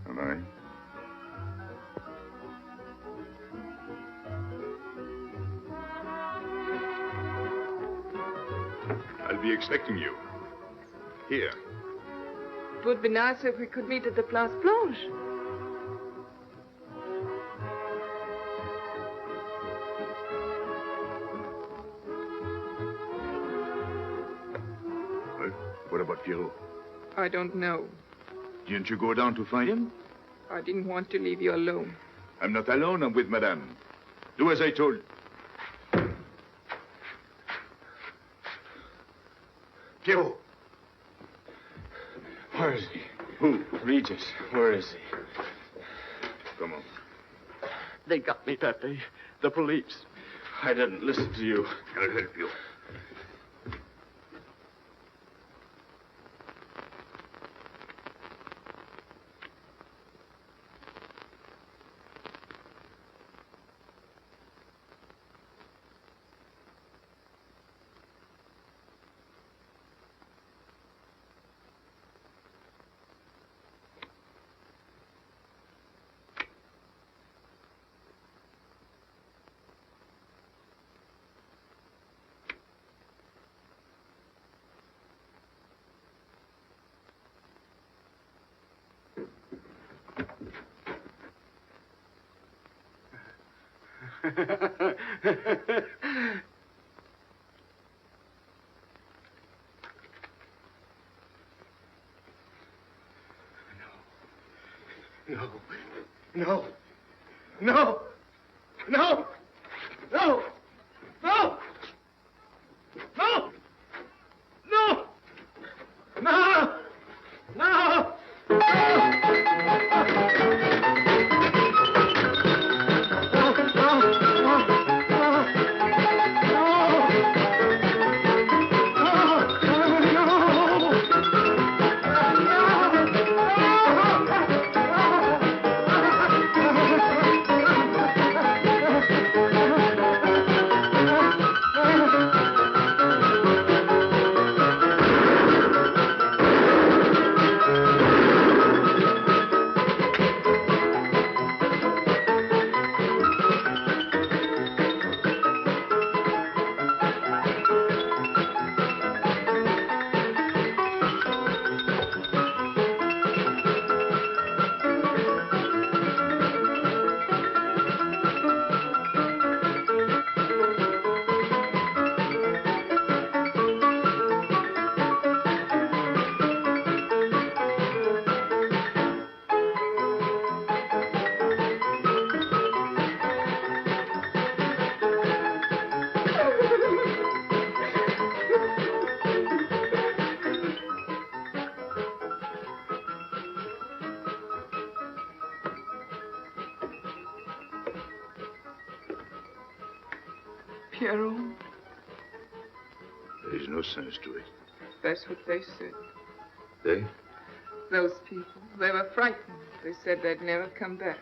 Am I? I'll be expecting you. Here. It would be nice if we could meet at the Place Blanche. What about Pierrot? I don't know. Didn't you go down to find him? I didn't want to leave you alone. I'm not alone. I'm with Madame. Do as I told. Pierrot. Where is he? Who? Regis. Where is he? Come on. They got me, Pepe. The police. I didn't listen to you. I'll help you. No. No. No. No. No. No. No. No. No. No. Pierrot, There's no sense to it. that's what they said. They? Those people, they were frightened. They said they'd never come back.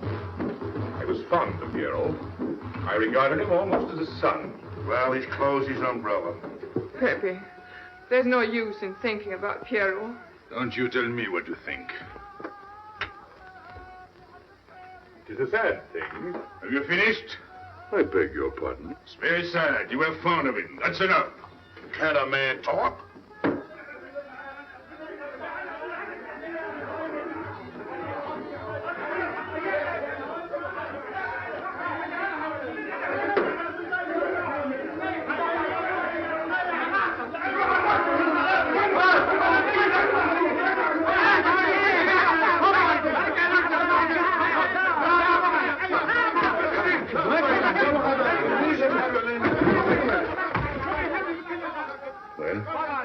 I was fond of Pierrot. I regarded him almost as a son. Well, his clothes, his umbrella. Pepe, there's no use in thinking about Pierrot. Don't you tell me what to think. It is a sad thing. Have you finished? I beg your pardon. It's very sad. You were fond of him. That's enough. Can a man talk?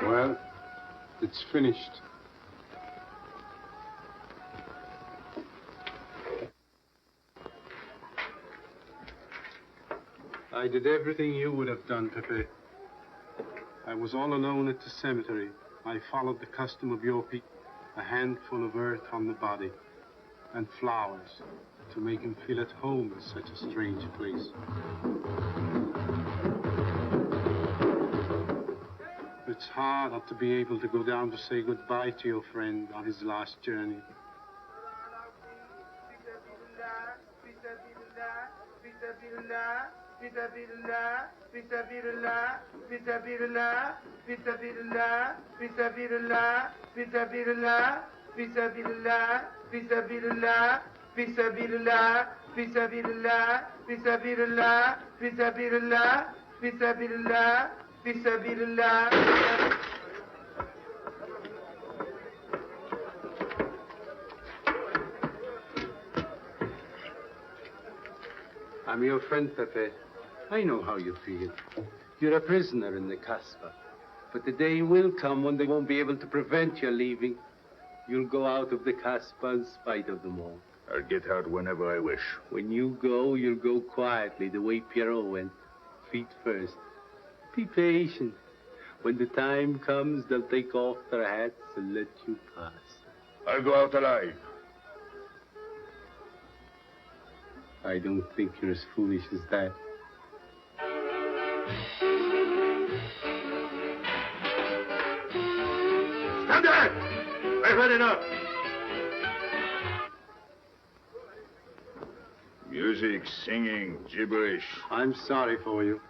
Well, it's finished. I did everything you would have done, Pepe. I was all alone at the cemetery. I followed the custom of your people, a handful of earth on the body, and flowers, to make him feel at home in such a strange place. It's hard not to be able to go down to say goodbye to your friend on his last journey. I'm your friend, Pepe. I know how you feel. You're a prisoner in the Casbah. But the day will come when they won't be able to prevent your leaving. You'll go out of the Casbah in spite of them all. I'll get out whenever I wish. When you go, you'll go quietly, the way Pierrot went. Feet first. Be patient. When the time comes, they'll take off their hats and let you pass. I'll go out alive. I don't think you're as foolish as that. Stand there! I've had enough. Music, singing, gibberish. I'm sorry for you.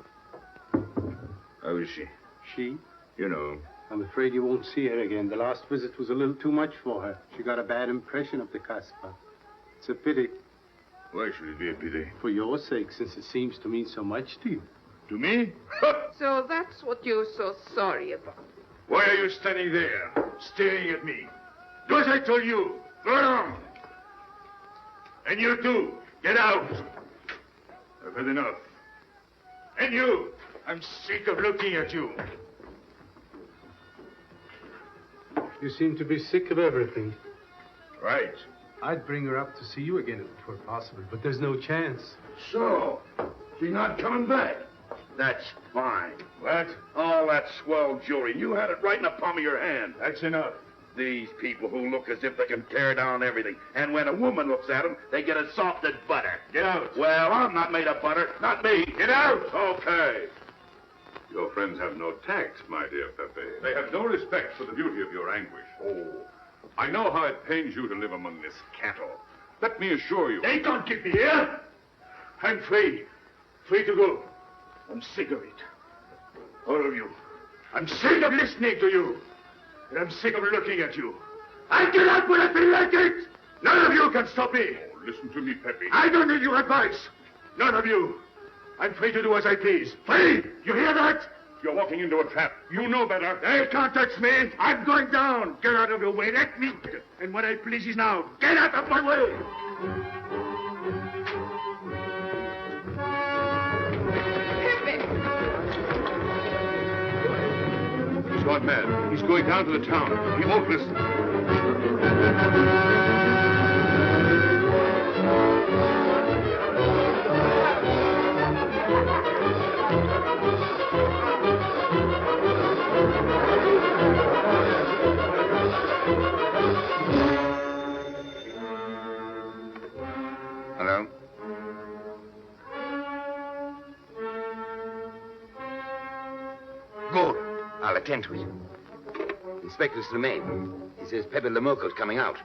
How is she? She? You know. I'm afraid you won't see her again. The last visit was a little too much for her. She got a bad impression of the Casbah. It's a pity. Why should it be a pity? For your sake, since it seems to mean so much to you. To me? So that's what you're so sorry about. Why are you standing there, staring at me? Do as I told you. Go on. And you too, get out. I've had enough. And you, I'm sick of looking at you. You seem to be sick of everything. Right. I'd bring her up to see you again if it were possible, but there's no chance. So, she's not coming back. That's fine. What? All that swell jewelry. You had it right in the palm of your hand. That's enough. These people who look as if they can tear down everything. And when a woman looks at them, they get as soft as butter. Get out. Well, I'm not made of butter. Not me. Get out. Okay. Your friends have no tact, my dear Pepe. They have no respect for the beauty of your anguish. Oh, I know how it pains you to live among this cattle. Let me assure you... They can't keep me here. I'm free. Free to go. I'm sick of it. All of you. I'm sick of listening to you. And I'm sick of looking at you. I get out when I feel like it. None of you can stop me. Oh, listen to me, Pepe. I don't need your advice. None of you. I'm free to do as I please. Free! You hear that? You're walking into a trap. You know better. They can't touch me. I'm going down. Get out of your way. Let me. And what I please is now. Get out of my way. He's gone mad. He's going down to the town. He won't listen. Hello? Good. I'll attend to it. Inspector Slimane. He says Pepe le Moko's coming out.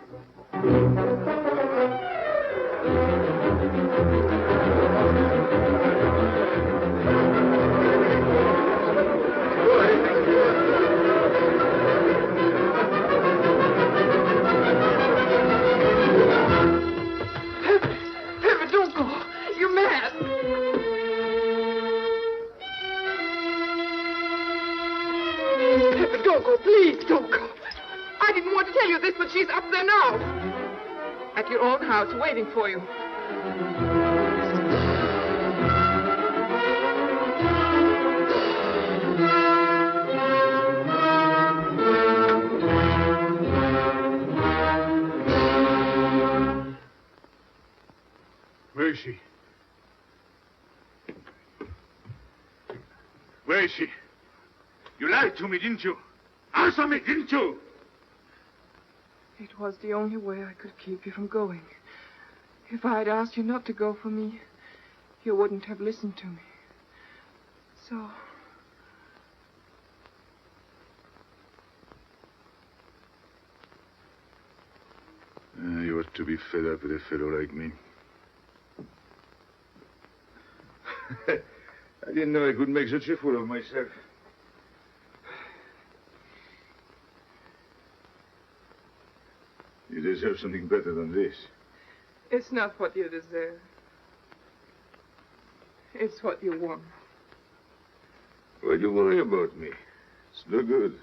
Pepe, don't go. You're mad. Pepe, don't go. Please, don't go. I didn't want to tell you this, but she's up there now. At your own house, waiting for you. Where is she? Where is she? You lied to me, didn't you? Answer me, didn't you? It was the only way I could keep you from going. If I had asked you not to go for me, you wouldn't have listened to me. So... You ought to be fed up with a fellow like me. I didn't know I could make such a fool of myself. You deserve something better than this. It's not what you deserve. It's what you want. Why do you worry about me? It's no good.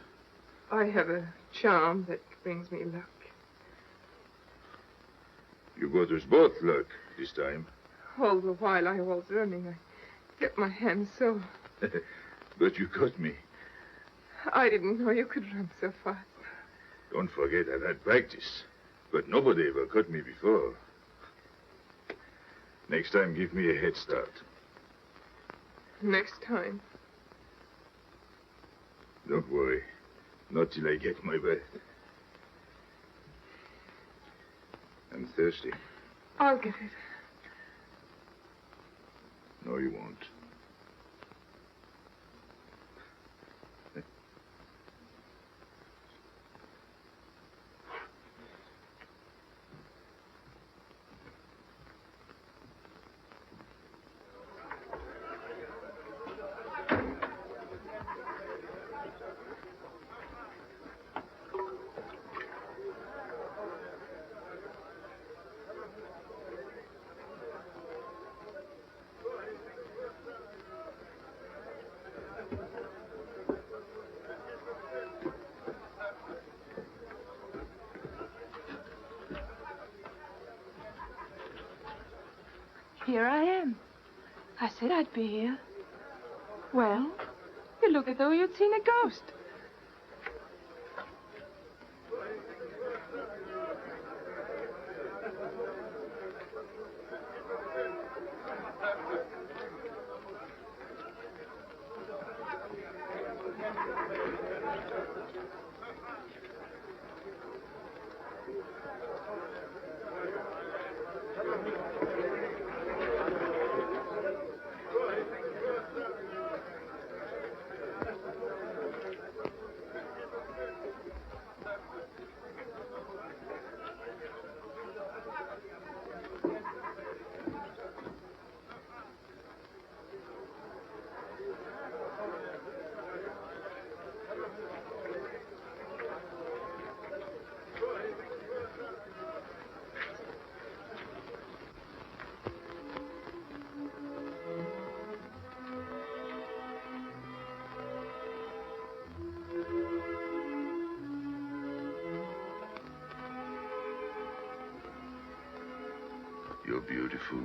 I have a charm that brings me luck. You brought us both luck this time. All the while I was running, I kept my hands so... But you caught me. I didn't know you could run so fast. Don't forget I've had practice. But nobody ever caught me before. Next time, give me a head start. Next time. Don't worry. Not till I get my breath. I'm thirsty. I'll get it. No, you won't. here I am. I said I'd be here. Well, you look as though you'd seen a ghost. You're beautiful.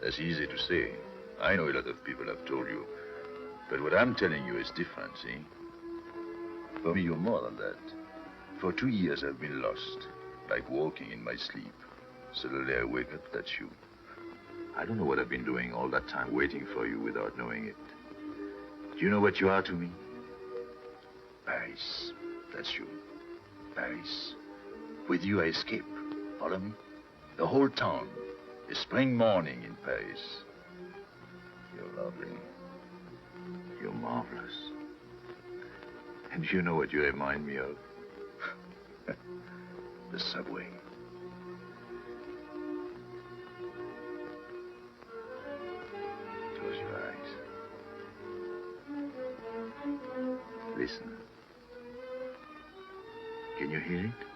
That's easy to say. I know a lot of people have told you. But what I'm telling you is different, see? For me, you're more than that. For 2 years, I've been lost, like walking in my sleep. Suddenly, I wake up, that's you. I don't know what I've been doing all that time, waiting for you without knowing it. Do you know what you are to me? Paris. That's you. Paris. With you, I escape. Follow me? The whole town. A spring morning in Paris. You're lovely. You're marvelous. And you know what you remind me of? The subway. Close your eyes. Listen. Can you hear it?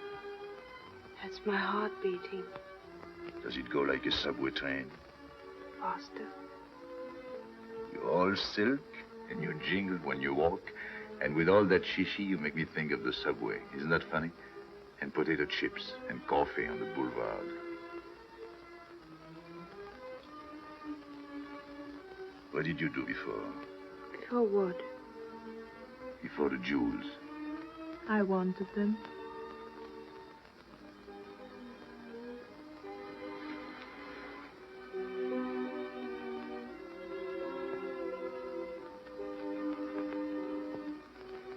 That's my heart beating. Does it go like a subway train? Faster. You're all silk, and you jingle when you walk, and with all that shishi, you make me think of the subway. Isn't that funny? And potato chips and coffee on the boulevard. What did you do before? Before what? Before the jewels. I wanted them.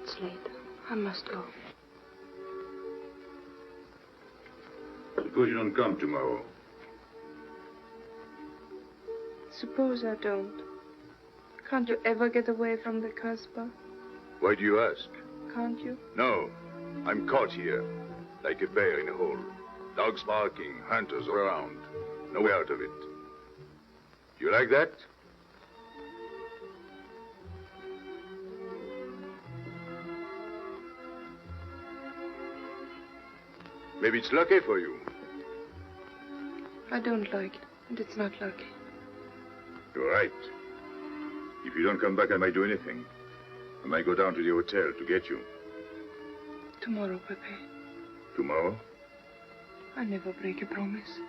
It's late. I must go. Suppose you don't come tomorrow. Suppose I don't. Can't you ever get away from the Casbah? Why do you ask? Can't you? No. I'm caught here, like a bear in a hole. Dogs barking, hunters all around. No way out of it. Do you like that? Maybe it's lucky for you. I don't like it, and it's not lucky. You're right. If you don't come back, I might do anything. I might go down to the hotel to get you. Tomorrow, Pepe. Tomorrow? I never break a promise.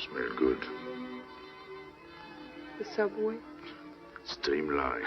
Smell good. The subway? Streamlined.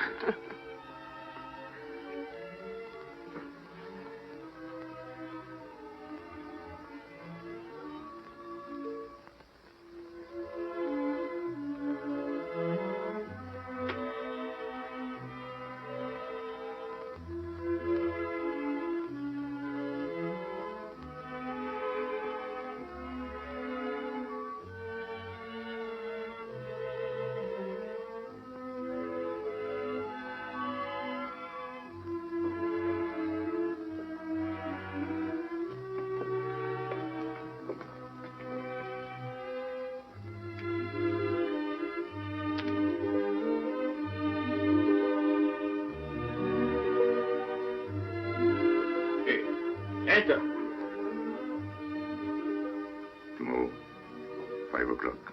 5 o'clock.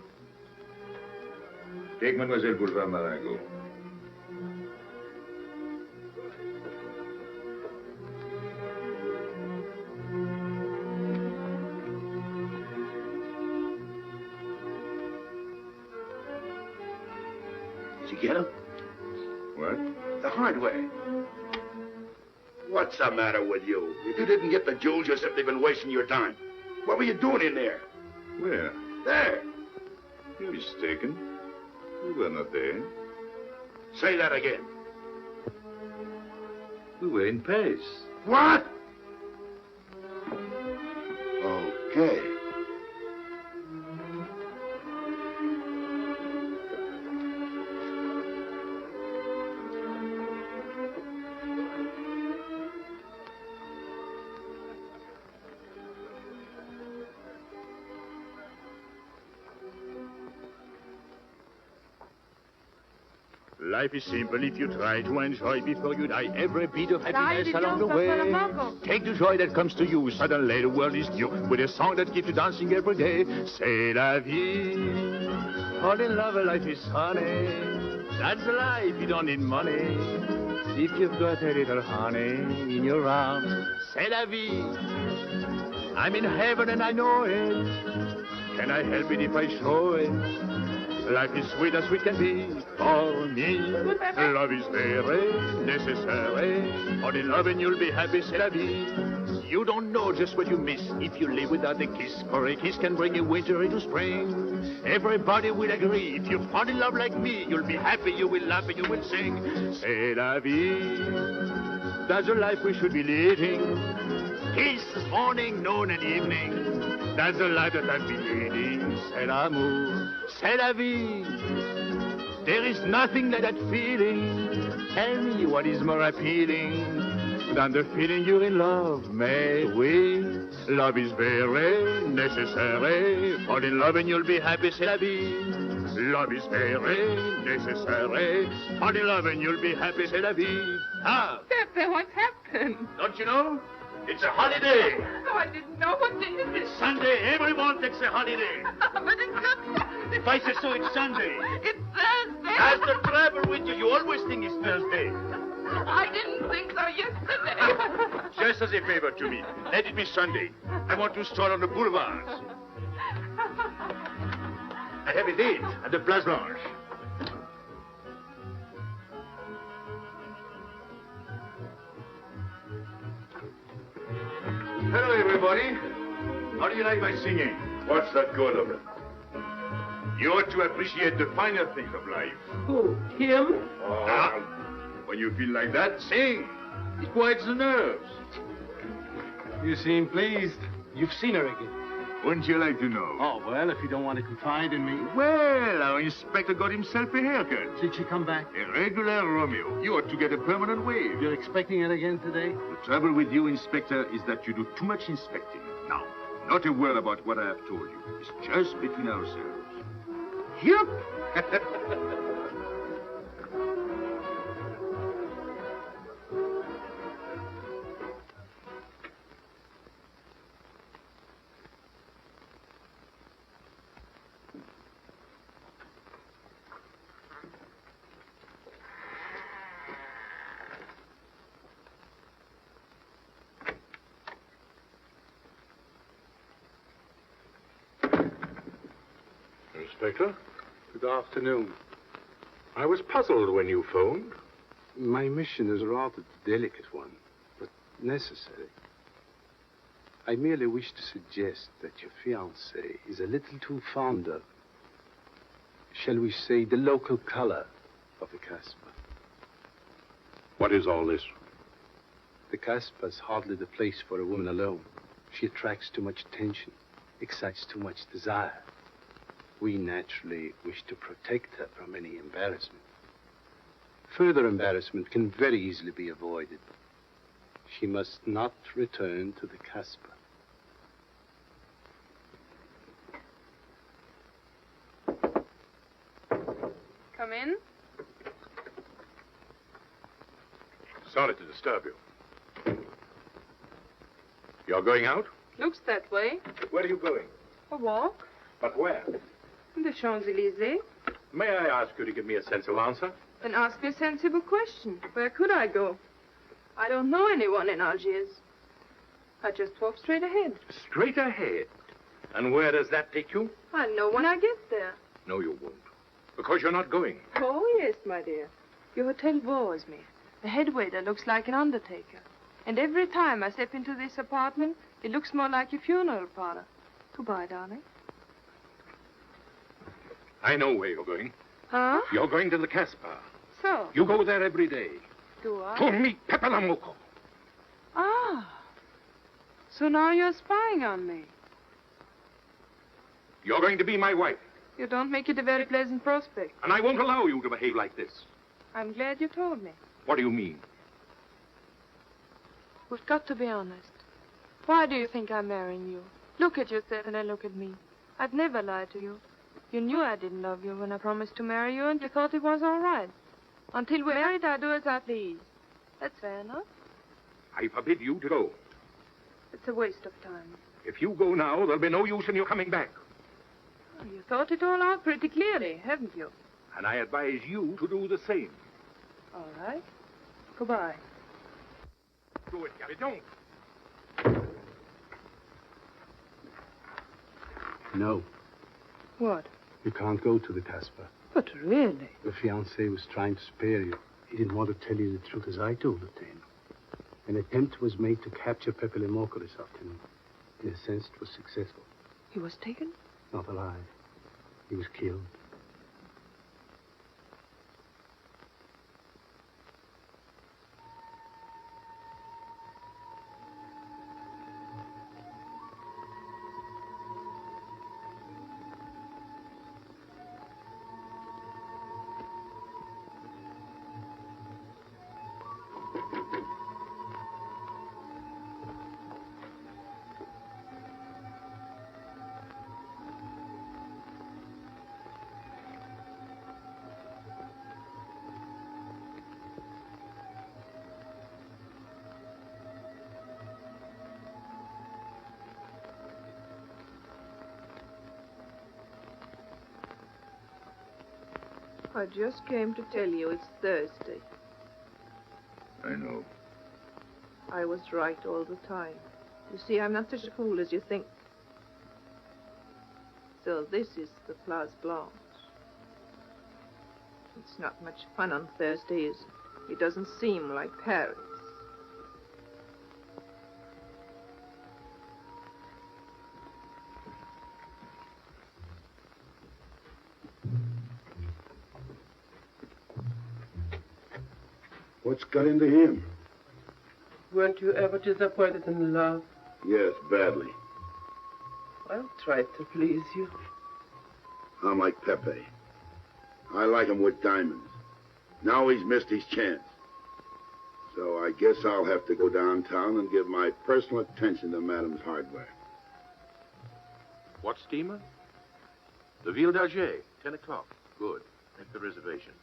Take Mademoiselle Boulevard Marengo. Did you get him? What? The hardware. What's the matter with you? If you didn't get the jewels, you're simply been wasting your time. What were you doing in there? Where? There. You're mistaken. We were not there. Say that again. We were in Paris. What? Okay. Life is simple if you try to enjoy before you die every bit of happiness Dai, along the Pepe le way. Moko. Take the joy that comes to you. Suddenly the world is new with a song that keeps you dancing every day. C'est la vie. Fall in love, life is honey. That's the life, you don't need money. If you've got a little honey in your arms, c'est la vie. I'm in heaven and I know it. Can I help it if I show it? Life is sweet as sweet can be for me. Love is very necessary. Fall in love and you'll be happy, c'est la vie. You don't know just what you miss if you live without a kiss. For a kiss can bring you winter into spring. Everybody will agree. If you fall in love like me, you'll be happy, you will laugh, and you will sing. C'est la vie. That's the life we should be leading. Kiss morning, noon, and evening. That's the life that I've been leading. C'est l'amour, c'est la vie. There is nothing like that feeling. Tell me what is more appealing than the feeling you're in love, mais oui. Love is very necessary. Fall in love and you'll be happy, c'est la vie. Love is very necessary. Fall in love and you'll be happy, c'est la vie. Ah! Pepe, what's happened? Don't you know? It's a holiday. Oh, I didn't know. What day is it? It's Sunday. Everyone takes a holiday. But it's not. If I say so, it's Sunday. It's Thursday. That's the trouble with you. You always think it's Thursday. I didn't think so yesterday. Just as a favor to me, let it be Sunday. I want to stroll on the boulevards. I have a date at the Place Blanche. Hello, everybody. How do you like my singing? What's that good of it? You ought to appreciate the finer things of life. Who? Him? Ah, when you feel like that, sing. It quiets the nerves. You seem pleased. You've seen her again. Wouldn't you like to know? Oh, well, if you don't want to confide in me. Well, our inspector got himself a haircut. Did she come back? A regular Romeo. You ought to get a permanent wave. You're expecting it again today? The trouble with you, Inspector, is that you do too much inspecting. Now, not a word about what I have told you. It's just between ourselves. Yep. Inspector, Good afternoon. I was puzzled when you phoned. My mission is a rather delicate one, but necessary. I merely wish to suggest that your fiancé is a little too fond of, shall we say, the local color of the Casbah. What is all this? The Casbah is hardly the place for a woman alone. She attracts too much attention, excites too much desire. We naturally wish to protect her from any embarrassment. Further embarrassment can very easily be avoided. She must not return to the Casbah. Come in. Sorry to disturb you. You're going out? Looks that way. Where are you going? A walk. But where? The Champs-Élysées. May I ask you to give me a sensible answer? Then ask me a sensible question. Where could I go? I don't know anyone in Algiers. I just walk straight ahead. Straight ahead. And where does that take you? I'll know when I get there. No, you won't. Because you're not going. Oh, yes, my dear. Your hotel bores me. The head waiter looks like an undertaker. And every time I step into this apartment, it looks more like a funeral parlor. Goodbye, darling. I know where you're going. Huh? You're going to the Casbah. So? You go there every day. Do I? To meet Pepe le Moko. Ah. So now you're spying on me. You're going to be my wife. You don't make it a very pleasant prospect. And I won't allow you to behave like this. I'm glad you told me. What do you mean? We've got to be honest. Why do you think I'm marrying you? Look at yourself and then look at me. I've never lied to you. You knew I didn't love you when I promised to marry you, and you thought it was all right. Until we're married, I do as I please. That's fair enough. I forbid you to go. It's a waste of time. If you go now, there'll be no use in you coming back. Oh, you thought it all out pretty clearly, haven't you? And I advise you to do the same. All right. Goodbye. Do it, Gaby. Don't. No, What? you can't go to the Casbah. But really? Your fiancé was trying to spare you. He didn't want to tell you the truth as I told it to him. An attempt was made to capture Pepe le Moko this afternoon. In a sense, it was successful. He was taken? Not alive. He was killed. I just came to tell you it's Thursday. I know. I was right all the time. You see, I'm not such a fool as you think. So this is the Place Blanche. It's not much fun on Thursdays. It doesn't seem like Paris. What's got into him? Weren't you ever disappointed in love? Yes, badly. I'll try to please you. I'm like Pepe. I like him with diamonds. Now he's missed his chance. So I guess I'll have to go downtown and give my personal attention to Madame's hardware. What steamer? The Ville d'Alger, 10 o'clock. Good. Make the reservation.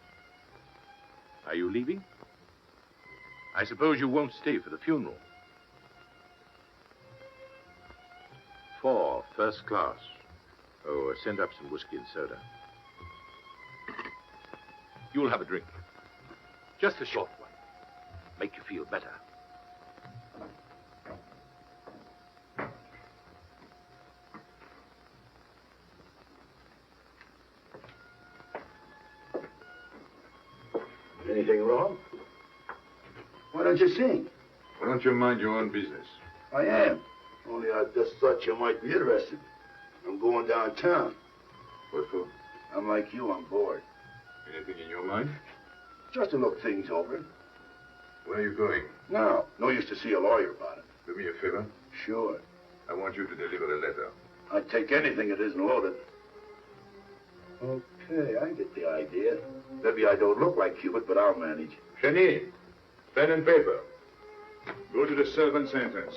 Are you leaving? I suppose you won't stay for the funeral. 4, first class. Oh, send up some whiskey and soda. You'll have a drink. Just a short one. Make you feel better. Anything wrong? Why don't you sing? Why don't you mind your own business? I am. Only I just thought you might be interested. I'm going downtown. What for? I'm like you, I'm bored. Anything in your mind? Just to look things over. Where are you going? No, no use to see a lawyer about it. Do me a favor. Sure. I want you to deliver a letter. I'd take anything that isn't loaded. Okay, I get the idea. Maybe I don't look like Cupid, but I'll manage. Chenille, pen and paper. Go to the servant's entrance.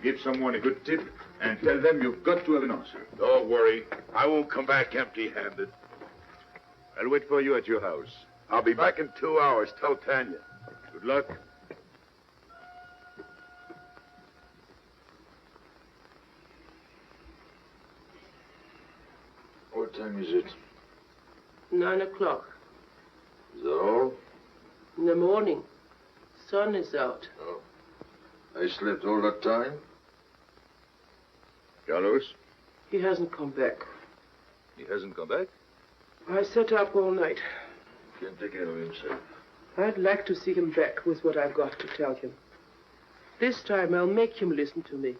Give someone a good tip and tell them you've got to have an answer. Don't worry. I won't come back empty-handed. I'll wait for you at your house. I'll be back in 2 hours. Tell Tanya. Good luck. Old time is it? 9 o'clock. Is that all? In the morning. Sun is out. Oh. I slept all that time? Carlos? He hasn't come back. He hasn't come back? I sat up all night. Can't take care of himself. I'd like to see him back with what I've got to tell him. This time I'll make him listen to me.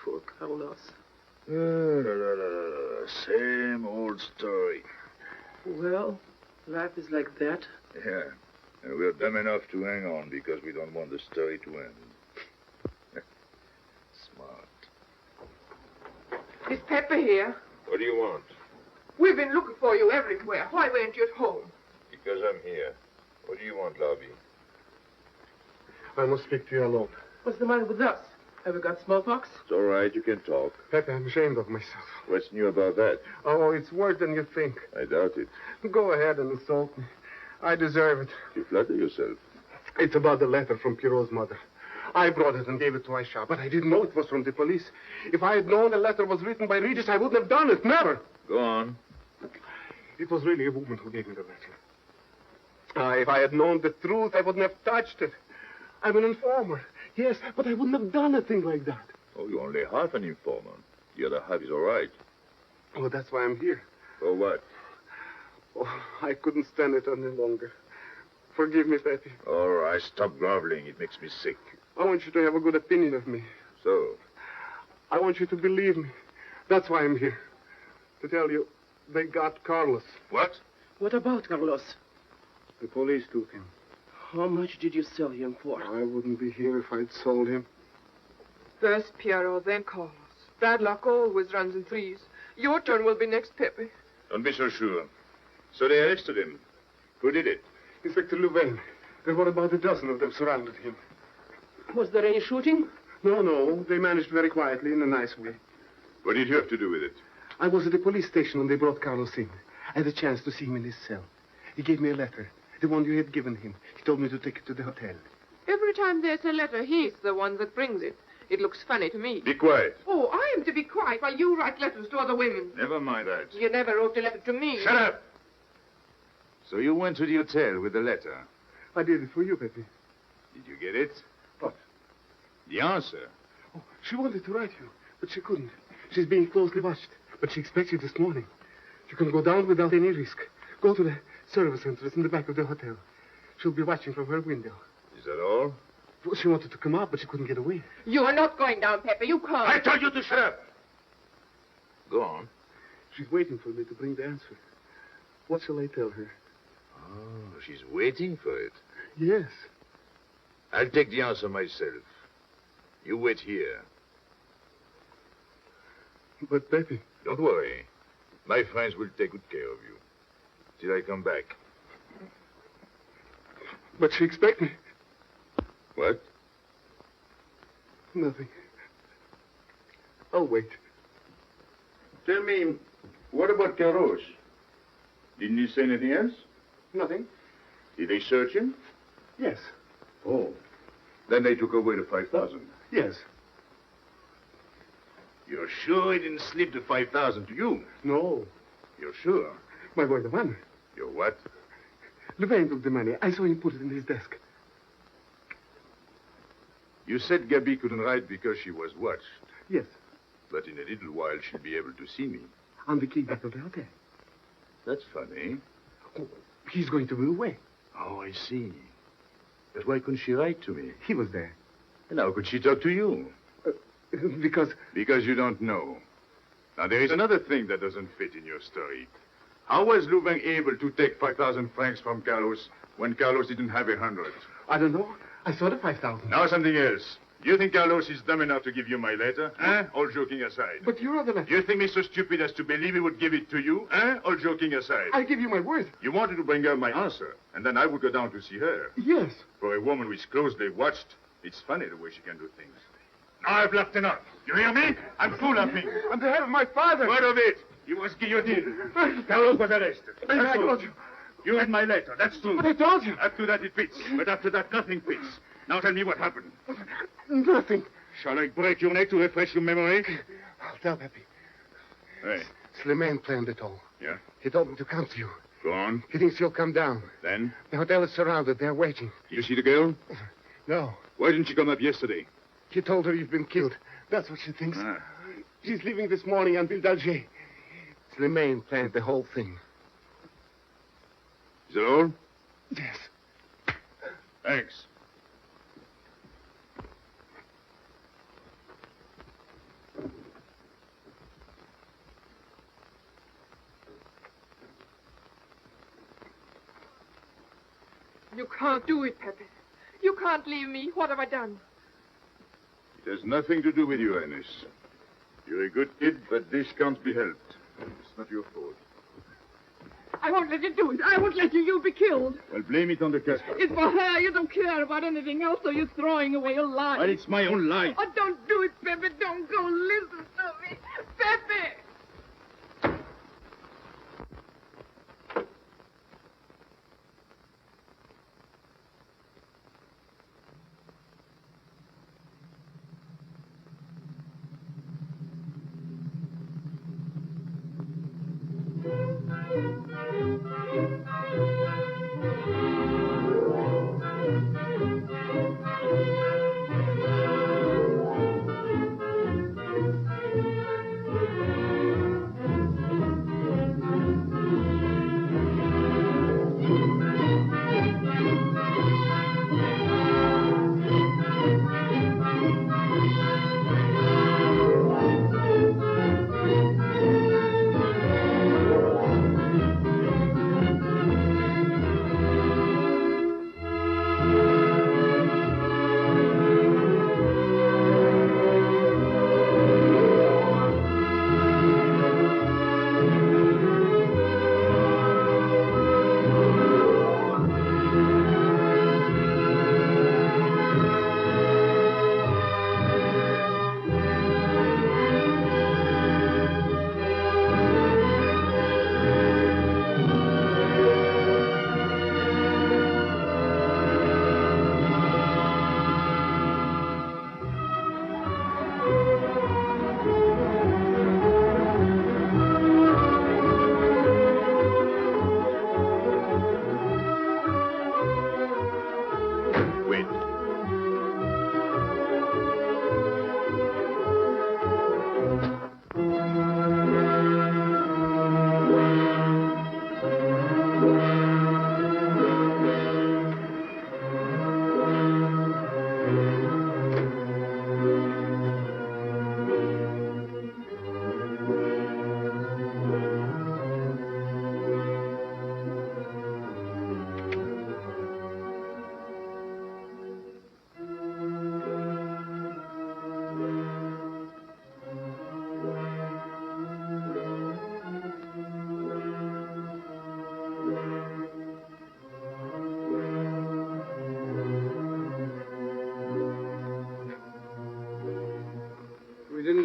Poor Carlos. Same old story. Well, life is like that. Yeah. And we're dumb enough to hang on because we don't want the story to end. Smart. Is Pepe here? What do you want? We've been looking for you everywhere. Why weren't you at home? Because I'm here. What do you want, Lobby? I must speak to you alone. What's the matter with us? Have we got smallpox? It's all right. You can talk. Pepe, I'm ashamed of myself. What's new about that? Oh, it's worse than you think. I doubt it. Go ahead and insult me. I deserve it. You flatter yourself. It's about the letter from Pierrot's mother. I brought it and gave it to Aisha, but I didn't know it was from the police. If I had known the letter was written by Regis, I wouldn't have done it. Never. Go on. It was really a woman who gave me the letter. If I had known the truth, I wouldn't have touched it. I'm an informer. Yes, but I wouldn't have done a thing like that. Oh, you're only half an informer. The other half is all right. Oh, that's why I'm here. For what? Oh, I couldn't stand it any longer. Forgive me, Pepe. All right, stop groveling. It makes me sick. I want you to have a good opinion of me. So? I want you to believe me. That's why I'm here. To tell you, they got Carlos. What? What about Carlos? The police took him. How much did you sell him for? I wouldn't be here if I'd sold him. First Pierrot, then Carlos. Bad luck always runs in threes. Your turn will be next, Pepe. Don't be so sure. So they arrested him. Who did it? Inspector Louvain. There were about a dozen of them surrounded him. Was there any shooting? No. They managed very quietly in a nice way. What did you have to do with it? I was at the police station when they brought Carlos in. I had a chance to see him in his cell. He gave me a letter, the one you had given him. He told me to take it to the hotel. Every time there's a letter, he's the one that brings it. It looks funny to me. Be quiet. Oh, I am to be quiet while you write letters to other women. Never mind that. You never wrote a letter to me. Shut up! So you went to the hotel with the letter. I did it for you, Pepe. Did you get it? What? The answer. Oh, she wanted to write you, but she couldn't. She's being closely watched, but she expects you this morning. You can go down without any risk. Go to the service entrance in the back of the hotel. She'll be watching from her window. Is that all? Well, she wanted to come out, but she couldn't get away. You are not going down, Pepe. You can't. I told you to shut up. Go on. She's waiting for me to bring the answer. What shall I tell her? Oh, she's waiting for it. Yes. I'll take the answer myself. You wait here. But, Pepe... Don't worry. My friends will take good care of you. Till I come back. But she expects me. What? Nothing. I'll wait. Tell me, what about Carlos? Didn't he say anything else? Nothing. Did they search him? Yes. Oh. Then they took away the 5,000. Yes. You're sure he didn't slip the 5,000 to you? No. You're sure? My word of honor. Your what? Louvain took the money. I saw him put it in his desk. You said Gaby couldn't write because she was watched. Yes. But in a little while, she'll be able to see me. On the key back of the hotel. That's funny. Oh, he's going to be away. Oh, I see. But why couldn't she write to me? He was there. And how could she talk to you? Because... Because you don't know. Now, there is another thing that doesn't fit in your story. How was Louvain able to take 5,000 francs from Carlos when Carlos didn't have 100? I don't know. I saw the 5,000. Now something else. You think Carlos is dumb enough to give you my letter? All joking aside. But your other letter... You think me so stupid as to believe he would give it to you? All joking aside. I give you my word. You wanted to bring her my answer, and then I would go down to see her. Yes. For a woman who is closely watched, it's funny the way she can do things. Now I've laughed enough. You hear me? I'm full laughing. On the head of my father. What of it? He was guillotined. Carlos was arrested. I told you. You had my letter, that's true. But I told you. Up to that it fits, but after that nothing fits. Now tell me what happened. Nothing. Shall I break your neck to refresh your memory? I'll tell Pepe. Hey, Slimane planned it all. Yeah? He told me to come to you. Go on. He thinks you'll come down. Then? The hotel is surrounded. They're waiting. You see the girl? No. Why didn't she come up yesterday? He told her you've been killed. That's what she thinks. Ah. She's leaving this morning on Ville d'Alger. Slimane planned the whole thing. Is that all? Yes. Thanks. You can't do it, Pepe. You can't leave me. What have I done? It has nothing to do with you, Ines. You're a good kid, but this can't be helped. It's not your fault. I won't let you do it. I won't let you. You'll be killed. Well, blame it on the Casbah. It's for her. You don't care about anything else, so you're throwing away your life. Well, it's my own life. Oh, don't do it, Pepe. Don't go. Listen to me. Pepe!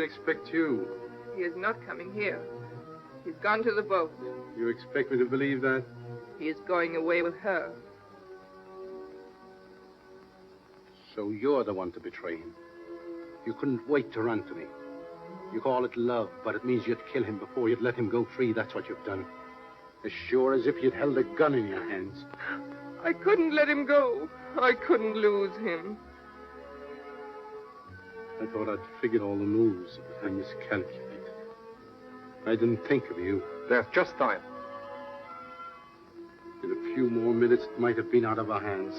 Expect you. He is not coming here. He's gone to the boat. You expect me to believe that? He is going away with her. So you're the one to betray him. You couldn't wait to run to me. You call it love, but it means you'd kill him before you'd let him go free. That's what you've done. As sure as if you'd held a gun in your hands. I couldn't let him go. I couldn't lose him. I thought I'd figured all the moves, but I miscalculated. I didn't think of you. There's just time. In a few more minutes, it might have been out of our hands.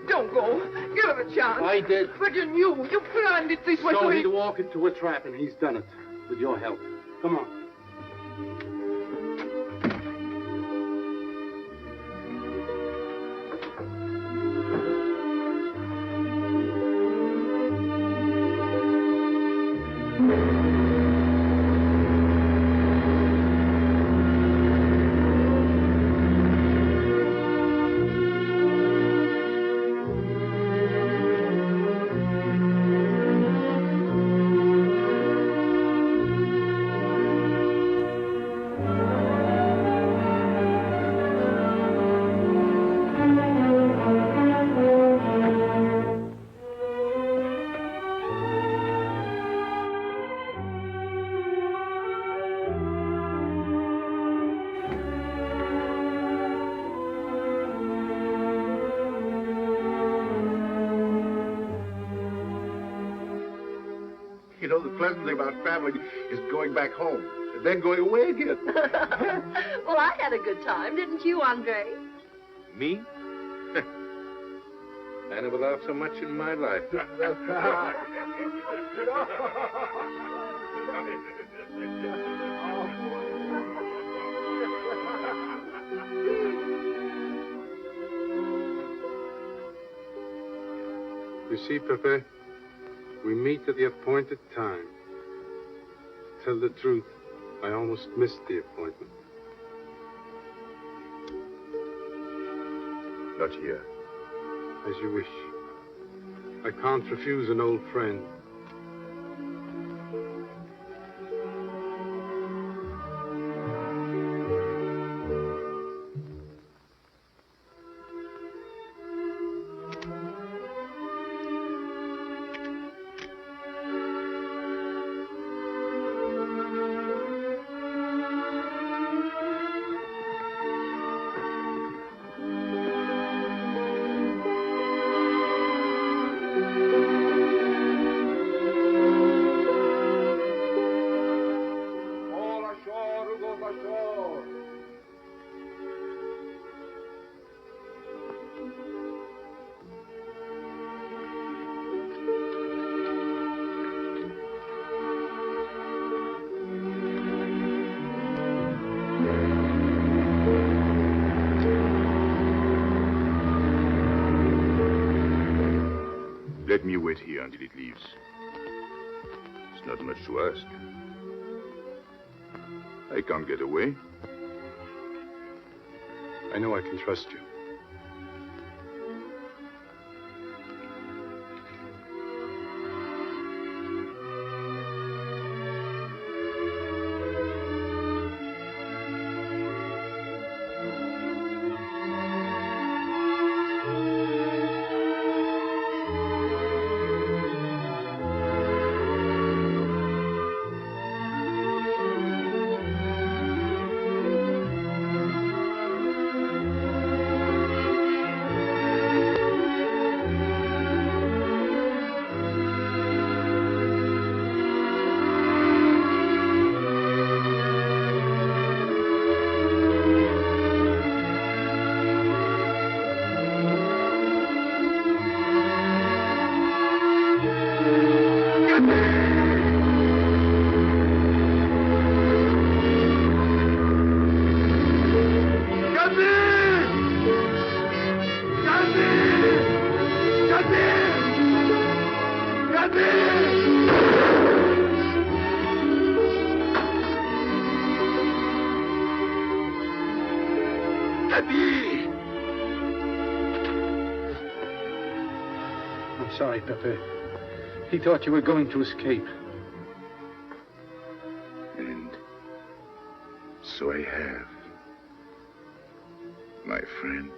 Don't go. Give him a chance. I did. But you knew. You planned it this way. So he'd walk into a trap, and he's done it. With your help. Come on. know, the pleasant thing about traveling is going back home and then going away again. Well, I had a good time, didn't you, Andre? Me? I never laughed so much in my life. You see, Pepe, we meet at the appointed time. Tell the truth, I almost missed the appointment. Not here. As you wish. I can't refuse an old friend. Let me wait here until it leaves. It's not much to ask. I can't get away. I know I can trust you. I'm sorry, Pepe. He thought you were going to escape. And so I have, my friend.